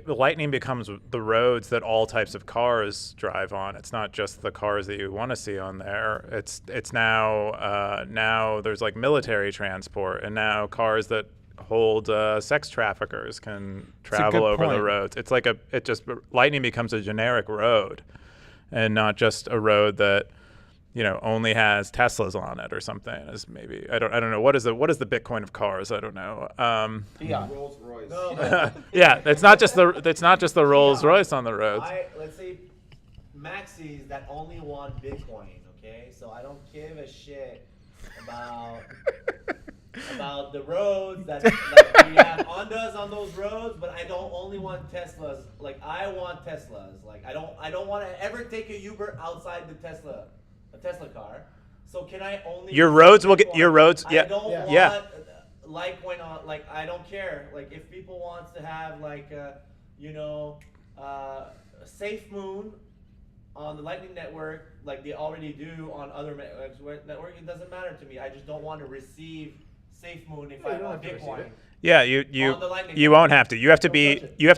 Lightning becomes the roads that all types of cars drive on. It's not just the cars that you want to see on there. It's now there's like military transport, and now cars that hold sex traffickers can travel good over the point. roads. It's like Lightning becomes a generic road, and not just a road that only has Teslas on it or something. Is maybe I don't know what is the Bitcoin of cars. I don't know. Rolls Royce. No, Yeah, it's not just the Rolls Royce on the roads. let's say maxis that only want Bitcoin. Okay, so I don't give a shit about the roads that like, we have Hondas on those roads, but I don't only want Teslas. Like I want Teslas. Like I don't want to ever take a Uber outside a Tesla car. So can I only Your use roads will get Bitcoin? your roads. I Yeah, don't want yeah. Litecoin on. Like I don't care. Like if people wants to have like a Safe Moon on the Lightning Network, like they already do on other network, it doesn't matter to me. I just don't want to receive Safe Moon if I want Bitcoin. Yeah, On the Lightning you Network. won't have to. You have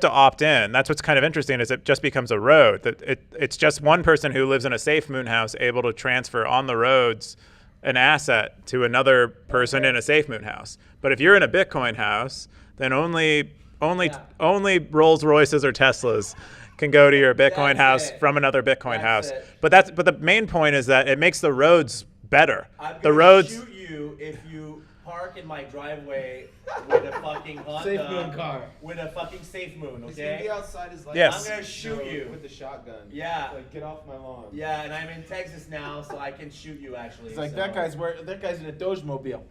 to opt in. That's what's kind of interesting is it just becomes a road. That it's just one person who lives in a Safe Moon house able to transfer on the roads an asset to another person in a Safe Moon house. But if you're in a Bitcoin house, then only only Rolls Royces or Teslas can go to your Bitcoin That's house it. from another Bitcoin That's house. it. But the main point is that it makes the roads better. I'm The gonna roads. shoot you if you park in my driveway with a fucking Honda, Safe Moon car. with a fucking Safe Moon, He's gonna be okay? outside his light. Yes. I'm gonna shoot you. with the shotgun. Yeah. Like, get off my lawn. Yeah, and I'm in Texas now, so I can shoot you actually. It's like so. that guy's in a Doge mobile.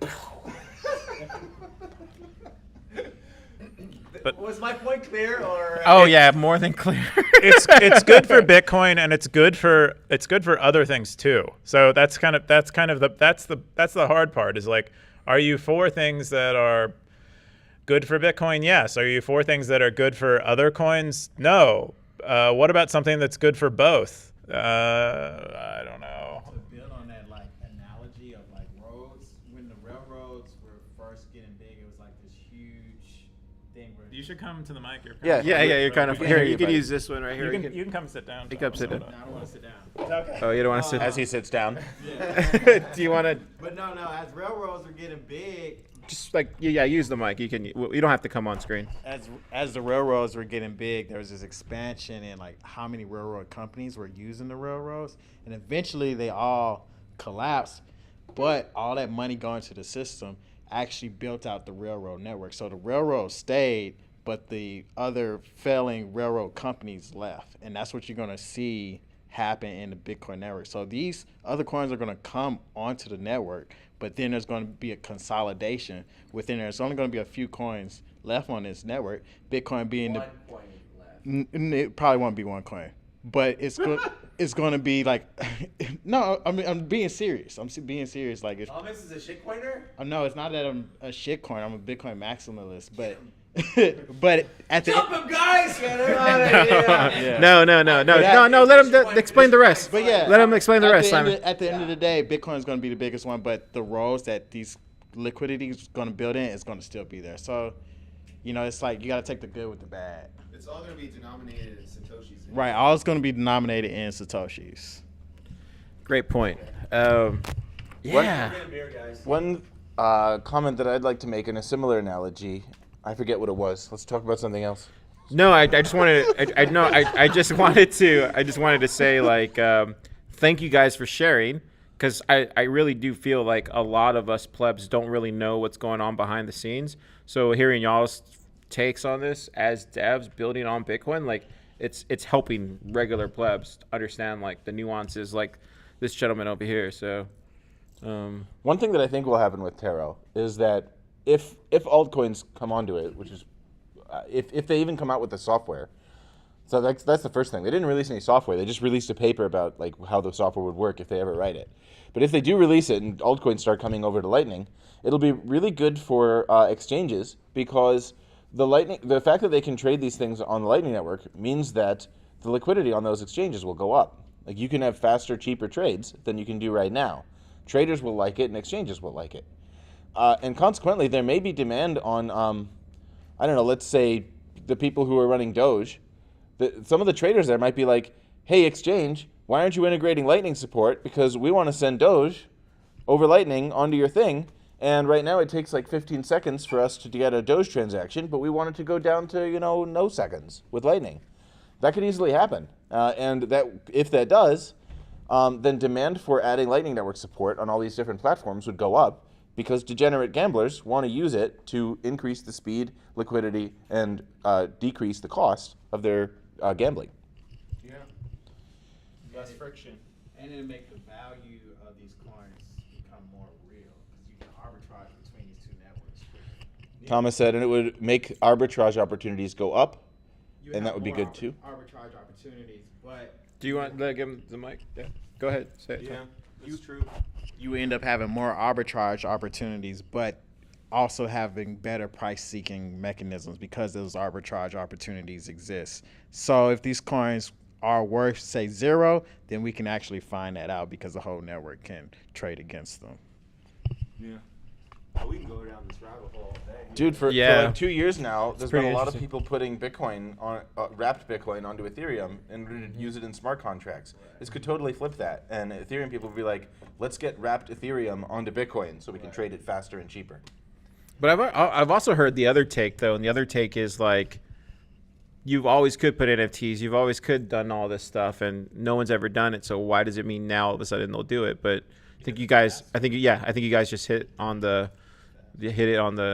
But- Was my point clear or? Oh yeah, more than clear. it's good for Bitcoin and it's good for other things too. So that's the hard part is like, are you for things that are good for Bitcoin? Yes. Are you for things that are good for other coins? No. What about something that's good for both? I don't know. To build on that like analogy of like roads, when the railroads were first getting big, it was like this huge thing where You should come to the mic. yeah, you're kind of here. You could use this one right here. You can come sit down. You come sit down. I don't want to sit down. Okay. Oh, you don't want to sit. As he sits down. Do you want to But no, as railroads were getting big, just like use the mic? You can. You don't have to come on screen. as the railroads were getting big, there was this expansion in like how many railroad companies were using the railroads, and eventually they all collapsed. But all that money going to the system actually built out the railroad network. So the railroad stayed, but the other failing railroad companies left, and that's what you're gonna see happen in the Bitcoin network. So these other coins are gonna come onto the network, but then there's going to be a consolidation within there. There's only going to be a few coins left on this network. Bitcoin being One point left. it probably won't be one coin, but it's going to be like no. I mean, I'm being serious. I'm being serious. Like, Thomas is a shitcoiner? no, it's not that I'm a shitcoin. I'm a Bitcoin maximalist, but but at the Jump him, guys! Get him out of here! Yeah. No. Let him explain the rest. But yeah, let him explain the rest, Simon. At the end of the day, Bitcoin is going to be the biggest one, but the roles that these liquidity is going to build in is going to still be there. So, it's like you got to take the good with the bad. It's all gonna be denominated in Satoshis. Right, all it's going to be denominated in Satoshis. Great point. Yeah. Get a beer, guys. One comment that I'd like to make in a similar analogy. I forget what it was. Let's talk about something else. No, I just wanted. I just wanted to say like, thank you guys for sharing, because I really do feel like a lot of us plebs don't really know what's going on behind the scenes. So hearing y'all's takes on this as devs building on Bitcoin, like it's helping regular plebs understand like the nuances, like this gentleman over here. So One thing that I think will happen with Taro is that if altcoins come onto it, which is if they even come out with the software, so that's the first thing. They didn't release any software. They just released a paper about like how the software would work if they ever write it. But if they do release it and altcoins start coming over to Lightning, it'll be really good for exchanges, because the fact that they can trade these things on the Lightning Network means that the liquidity on those exchanges will go up. Like, you can have faster, cheaper trades than you can do right now. Traders will like it, and exchanges will like it. And consequently, there may be demand on, I don't know, let's say the people who are running Doge. Some of the traders there might be like, hey, exchange, why aren't you integrating Lightning support? Because we want to send Doge over Lightning onto your thing. And right now it takes like 15 seconds for us to get a Doge transaction, but we want it to go down to, no seconds with Lightning. That could easily happen. And that if that does, then demand for adding Lightning Network support on all these different platforms would go up, because degenerate gamblers want to use it to increase the speed, liquidity, and decrease the cost of their gambling. Yeah. Less friction. And it'll make the value of these coins become more real, because you can arbitrage between these two networks. Thomas said, and it would make arbitrage opportunities go up, You and that have would be more good too. Arbitrage opportunities, but do you want to give him the mic? Yeah. Go ahead. Say it. Yeah, that's true. you end up having more arbitrage opportunities, but also having better price seeking mechanisms because those arbitrage opportunities exist. So if these coins are worth, say, 0, then we can actually find that out because the whole network can trade against them. Yeah. Oh, we can go down this rabbit hole all day. Dude, for Yeah. like 2 years now, there's been pretty a lot of interesting. people putting Bitcoin on wrapped Bitcoin onto Ethereum and use it in smart contracts. This could totally flip that, and Ethereum people would be like, "Let's get wrapped Ethereum onto Bitcoin so we can trade it faster and cheaper." But I've also heard the other take though, and the other take is like, you've always could put NFTs, you've always could done all this stuff, and no one's ever done it. So why does it mean now all of a sudden they'll do it? But I think you guys just hit it on the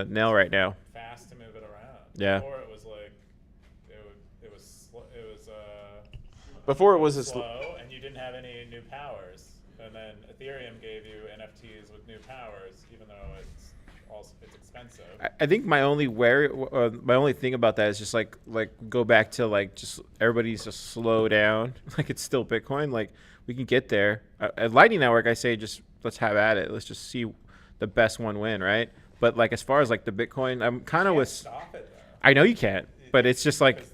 nail right now. Fast to move it around. Yeah. Before it was like, it was Before it was a slow, and you didn't have any new powers. And then Ethereum gave you NFTs with new powers, even though it's expensive. I think my only thing about that is just like go back to like just everybody needs to slow down. Like it's still Bitcoin. Like we can get there. At Lightning Network, I say just let's have at it. Let's just see the best one win, right? But like as far as like the Bitcoin, I'm kind of with. Stop it though. I know you can't, but it's just like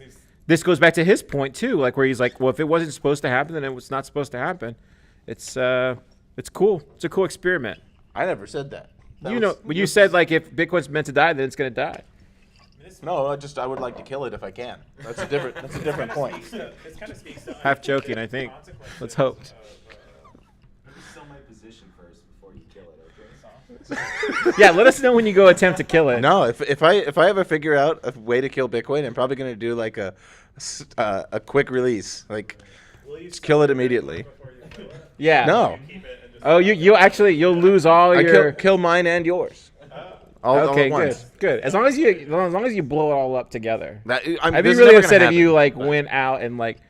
this goes back to his point too. Like where he's like, well, if it wasn't supposed to happen, then it was not supposed to happen. It's cool. It's a cool experiment. I never said that. But you said like if Bitcoin's meant to die, then it's gonna die. No, I would like to kill it if I can. That's a different point. This kind of speaks to Half joking, I think. Let's hope. Let me sell my position first before you kill it, okay? Yeah, let us know when you go attempt to kill it. No, if I ever figure out a way to kill Bitcoin, I'm probably gonna do like a quick release, like just kill it immediately. Yeah. No, Oh, you'll lose all your. kill mine and yours. All Okay, at once. good. As long as you blow it all up together. I'd I'd be really upset if you like went out and like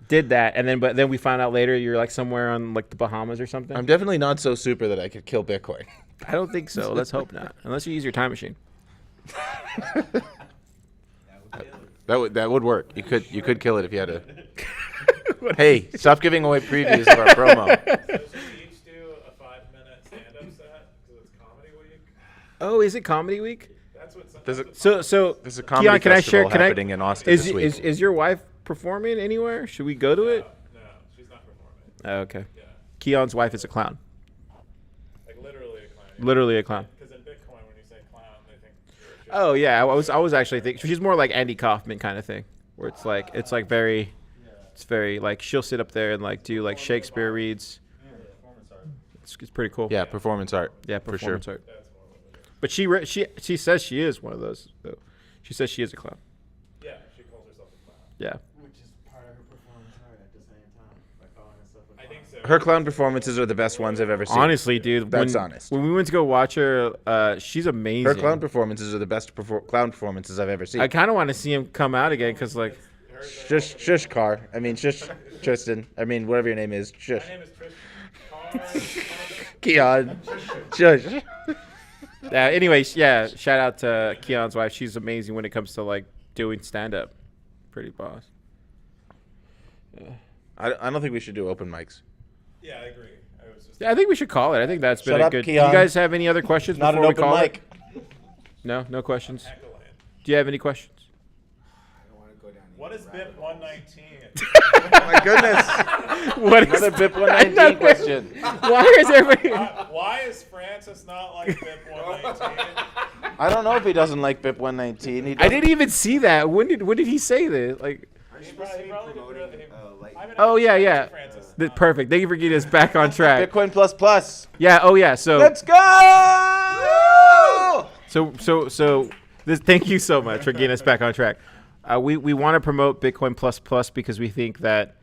did that, and then we found out later you're like somewhere on like the Bahamas or something. I'm definitely not so super that I could kill Bitcoin. I don't think so. Let's hope not. Unless you use your time machine. That would work. You could kill it if you had to. Hey, stop giving away previews of our promo. So should we each do a 5-minute stand-up set because it's comedy week? Oh, is it comedy week? That's what. There's a comedy Keyan, can I festival share? happening in Austin this week. Is your wife performing anywhere? Should we go to it? No, she's not performing. Oh, okay. Yeah, Keon's wife is a clown. like literally a clown. Literally a clown. Because in Bitcoin, when you say clown, they think. You're a shit. Oh yeah, I was actually thinking she's more like Andy Kaufman kind of thing, where it's like very, it's very like she'll sit up there and like do like Shakespeare reads. It's pretty cool. Yeah, performance art. Yeah, for sure. performance art. But she says she is one of those though. She says she is a clown. Yeah, she calls herself a clown. Yeah. Which is part of her performance art at the same time, by calling herself a I think so. Her clown performances are the best ones I've ever seen. Honestly, dude, That's honest. When we went to go watch her, she's amazing. Her clown performances are the best clown performances I've ever seen. I kind of want to see him come out again because like, Shush, Car. I mean, shush, Tristan. I mean, whatever your name is. Shush. My name is Tristan. Keyan. Shush. anyways, yeah. Shout out to Keon's wife. She's amazing when it comes to like doing stand up. Pretty boss. I don't think we should do open mics. Yeah, I agree. I was just. Yeah, I think we should call it. I think that's been Shut a up, good. Do Keyan. you guys have any other questions Not an before we open call mic. it? No questions. Heckling. Do you have any questions? I don't want to go down. What is BIP 119? Oh my goodness. What is Another BIP 119 question. Why is everybody? Why is Francis not like BIP 119? I don't know if he doesn't like BIP 119. He I doesn't- didn't even see that. When did he say this? Like, Are you He supposed to be probably promoting did. Lightning? oh yeah. Francis. Perfect. Thank you for getting us back on track. Bitcoin plus. Yeah. Oh yeah. So Let's go! So this. Thank you so much for getting us back on track. We want to promote Bitcoin plus because we think that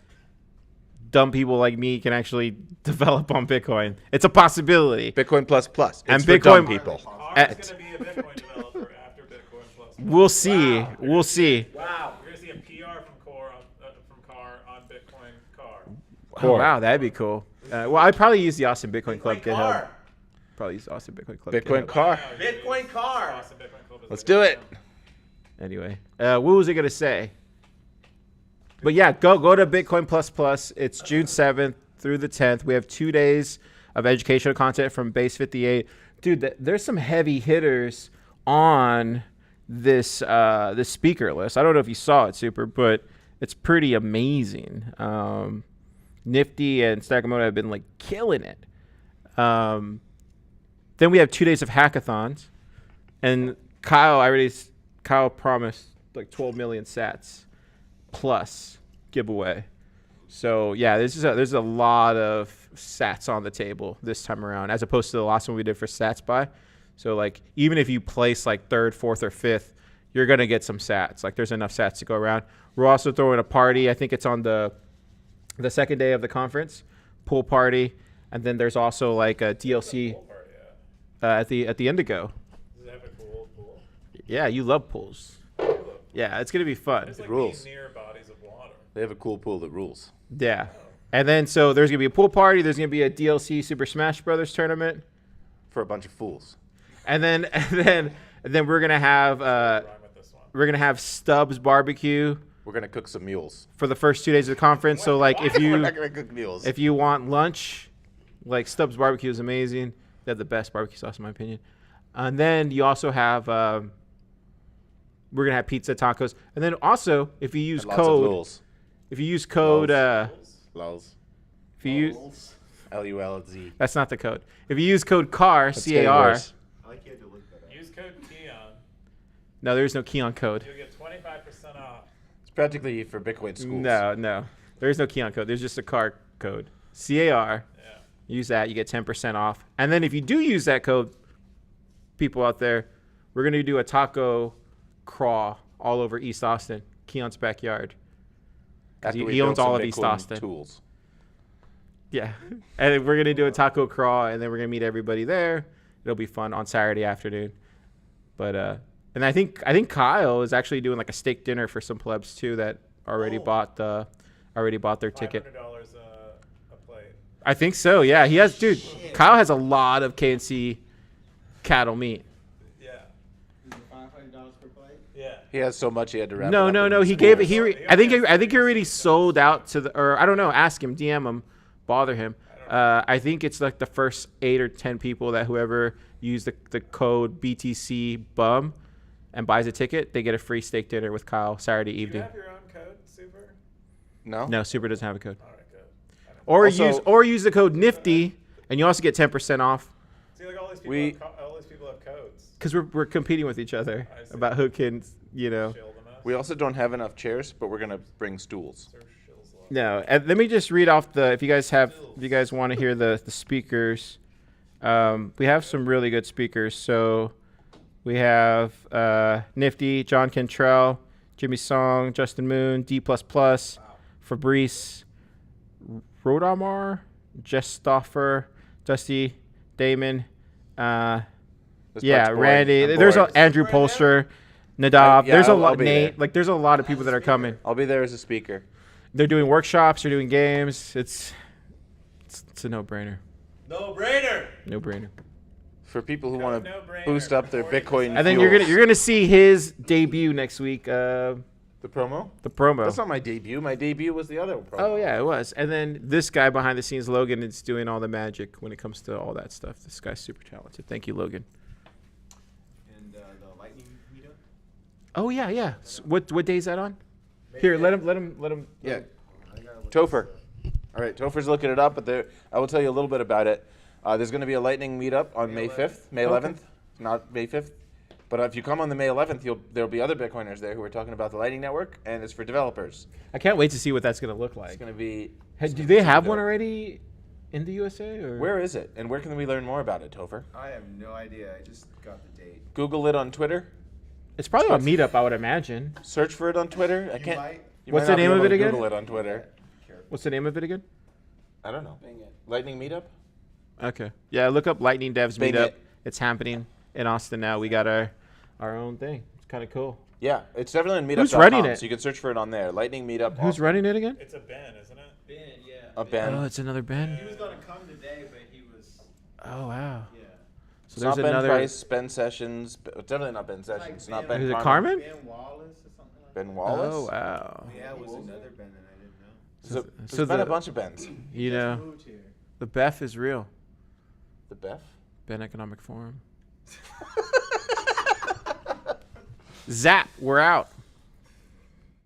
dumb people like me can actually develop on Bitcoin. It's a possibility. Bitcoin plus. It's And for Bitcoin- dumb people. Car's going to be a Bitcoin developer after Bitcoin Plus. We'll see. Wow. We'll see. Wow. You're going to see a PR from Car on Bitcoin Car. Oh, wow, that'd be cool. Well, I'd probably use the Austin Bitcoin Club GitHub. car. Probably use Austin Bitcoin Club Bitcoin GitHub. car. Bitcoin car. Awesome Bitcoin Club is Let's a do good it. one. Anyway, what was I gonna say? But yeah, go to Bitcoin Plus. It's June 7th through the 10th. We have 2 days of educational content from Base 58. Dude, there's some heavy hitters on this this speaker list. I don't know if you saw it, Super, but it's pretty amazing. Nifty and Sakamoto have been like killing it. Then we have 2 days of hackathons, and Kyle promised like 12 million sats plus giveaway. So yeah, there's a lot of sats on the table this time around, as opposed to the last one we did for sats buy. So like even if you place like 3rd, 4th, or 5th, you're gonna get some sats. Like there's enough sats to go around. We're also throwing a party. I think it's on the second day of the conference, pool party, and then there's also like a DLC at the Indigo. Does it have a pool? Yeah, you love pools. Yeah, it's gonna be fun. It's like rules. being near bodies of water. They have a cool pool that rules. Yeah, and then so there's gonna be a pool party. There's gonna be a DLC Super Smash Brothers tournament, For a bunch of fools. and then we're gonna have Rhyme with this one. we're gonna have Stubbs barbecue We're going to cook some mules. for the first 2 days of the conference. So like if We're you not going to cook mules. if you want lunch, like Stubbs barbecue is amazing. They have the best barbecue sauce in my opinion. And then you also have we're gonna have pizza, tacos, and then also if you use And lots of code lulz. if you use code Lulz. if you use Lulz. that's not the code. If you use code CAR That's getting CAR. worse. I like you had to look that up. Use code Keyan. No, there's no Keyan code. You'll get 25% off. It's practically for Bitcoin schools. No. There is no Keyan code. There's just a CAR code. CAR. Yeah. Use that. You get 10% off. And then if you do use that code, people out there, we're going to do a taco crawl all over East Austin, Keyan's backyard. After He we owns build all some of East Bitcoin Austin. Tools. Yeah. And we're going to do a taco crawl, and then we're going to meet everybody there. It'll be fun on Saturday afternoon. But, and I think Kyle is actually doing like a steak dinner for some plebs too that already bought their ticket. $500 a plate. I think so. Yeah, he has, dude. Kyle has a lot of KNC cattle meat. Yeah. Is it $500 per plate? Yeah. He has so much he had to wrap it No. up in He schools. gave it. I think he already sold out to the. Or I don't know. Ask him. DM him. Bother him. I think it's like the first 8 or 10 people that whoever use the code BTC bum and buys a ticket, they get a free steak dinner with Kyle Saturday Do you evening. have your own code, Super? No? No, Super doesn't have a code. All right, good. Also- Use the code Nifty, and you also get 10% off See, like all these people have codes. because we're competing with each other I see. about who can Shill the most. We also don't have enough chairs, but we're going to bring stools. Sir shills a lot. No, let me just read off if you guys want to hear the speakers. We have some really good speakers. So we have Nifty, John Cantrell, Jimmy Song, Justin Moon, D++, Fabrice, Rodamar, Jess Stoffer, Dusty, Damon, This part's boring. Randy. I'm There's bored. Andrew Polster, Nadav. Yeah, There's a I'll lot. be Nate. there. Like there's a lot of people that are coming. I'll be there as a speaker. They're doing workshops. They're doing games. It's a no-brainer. No brainer. No-brainer. For people who want to no-brainer. boost up their 40%. Bitcoin And then fuels. you're gonna see his debut next week. The promo? The promo. That's not my debut. My debut was the other promo. Oh yeah, it was. And then this guy behind the scenes, Logan, is doing all the magic when it comes to all that stuff. This guy's super talented. Thank you, Logan. And the lightning meetup. Oh yeah. What day is that on? Here, let him. Yeah. I gotta look Topher. this up. All right, Topher's looking it up, but I will tell you a little bit about it. There's going to be a lightning meetup on May 5th, May 11th, not May 5th. But if you come on the May 11th, there'll be other Bitcoiners there who are talking about the Lightning Network, and it's for developers. I can't wait to see what that's gonna look It's like. going to be. Do they have one already in the USA? Or? Where is it, and where can we learn more about it, Topher? I have no idea. I just got the date. Google it on Twitter. It's probably on Meetup, I would imagine. Search for it on Twitter. I can't. might- you What's might the not be name of able it to again? Google it on Twitter. Careful. What's the name of it again? I don't know. Bang it. Lightning Meetup. Okay. Yeah, look up Lightning Devs Bang Meetup. it. It's happening in Austin now. We got our own thing. It's kind of cool. Yeah, it's definitely on Meetup. Who's running it? So you can search for it on there. Lightning Meetup. Who's running it again? It's a Ben, isn't it? Ben, yeah. A Ben. Oh, it's another Ben. He was gonna come today, but he was. Oh wow. Yeah. So It's not there's Ben another. Price, Ben Sessions. It's definitely not Ben Sessions. Not Ben Is it Carmen. Carmen? Ben Wallace or something like Ben Wallace. Oh wow. Yeah, it was another Ben that I didn't know. There's So been a the- bunch of Bens. You that. know, Moved here. the BEF is real. The Beth. Ben Economic Forum. Zap. We're out.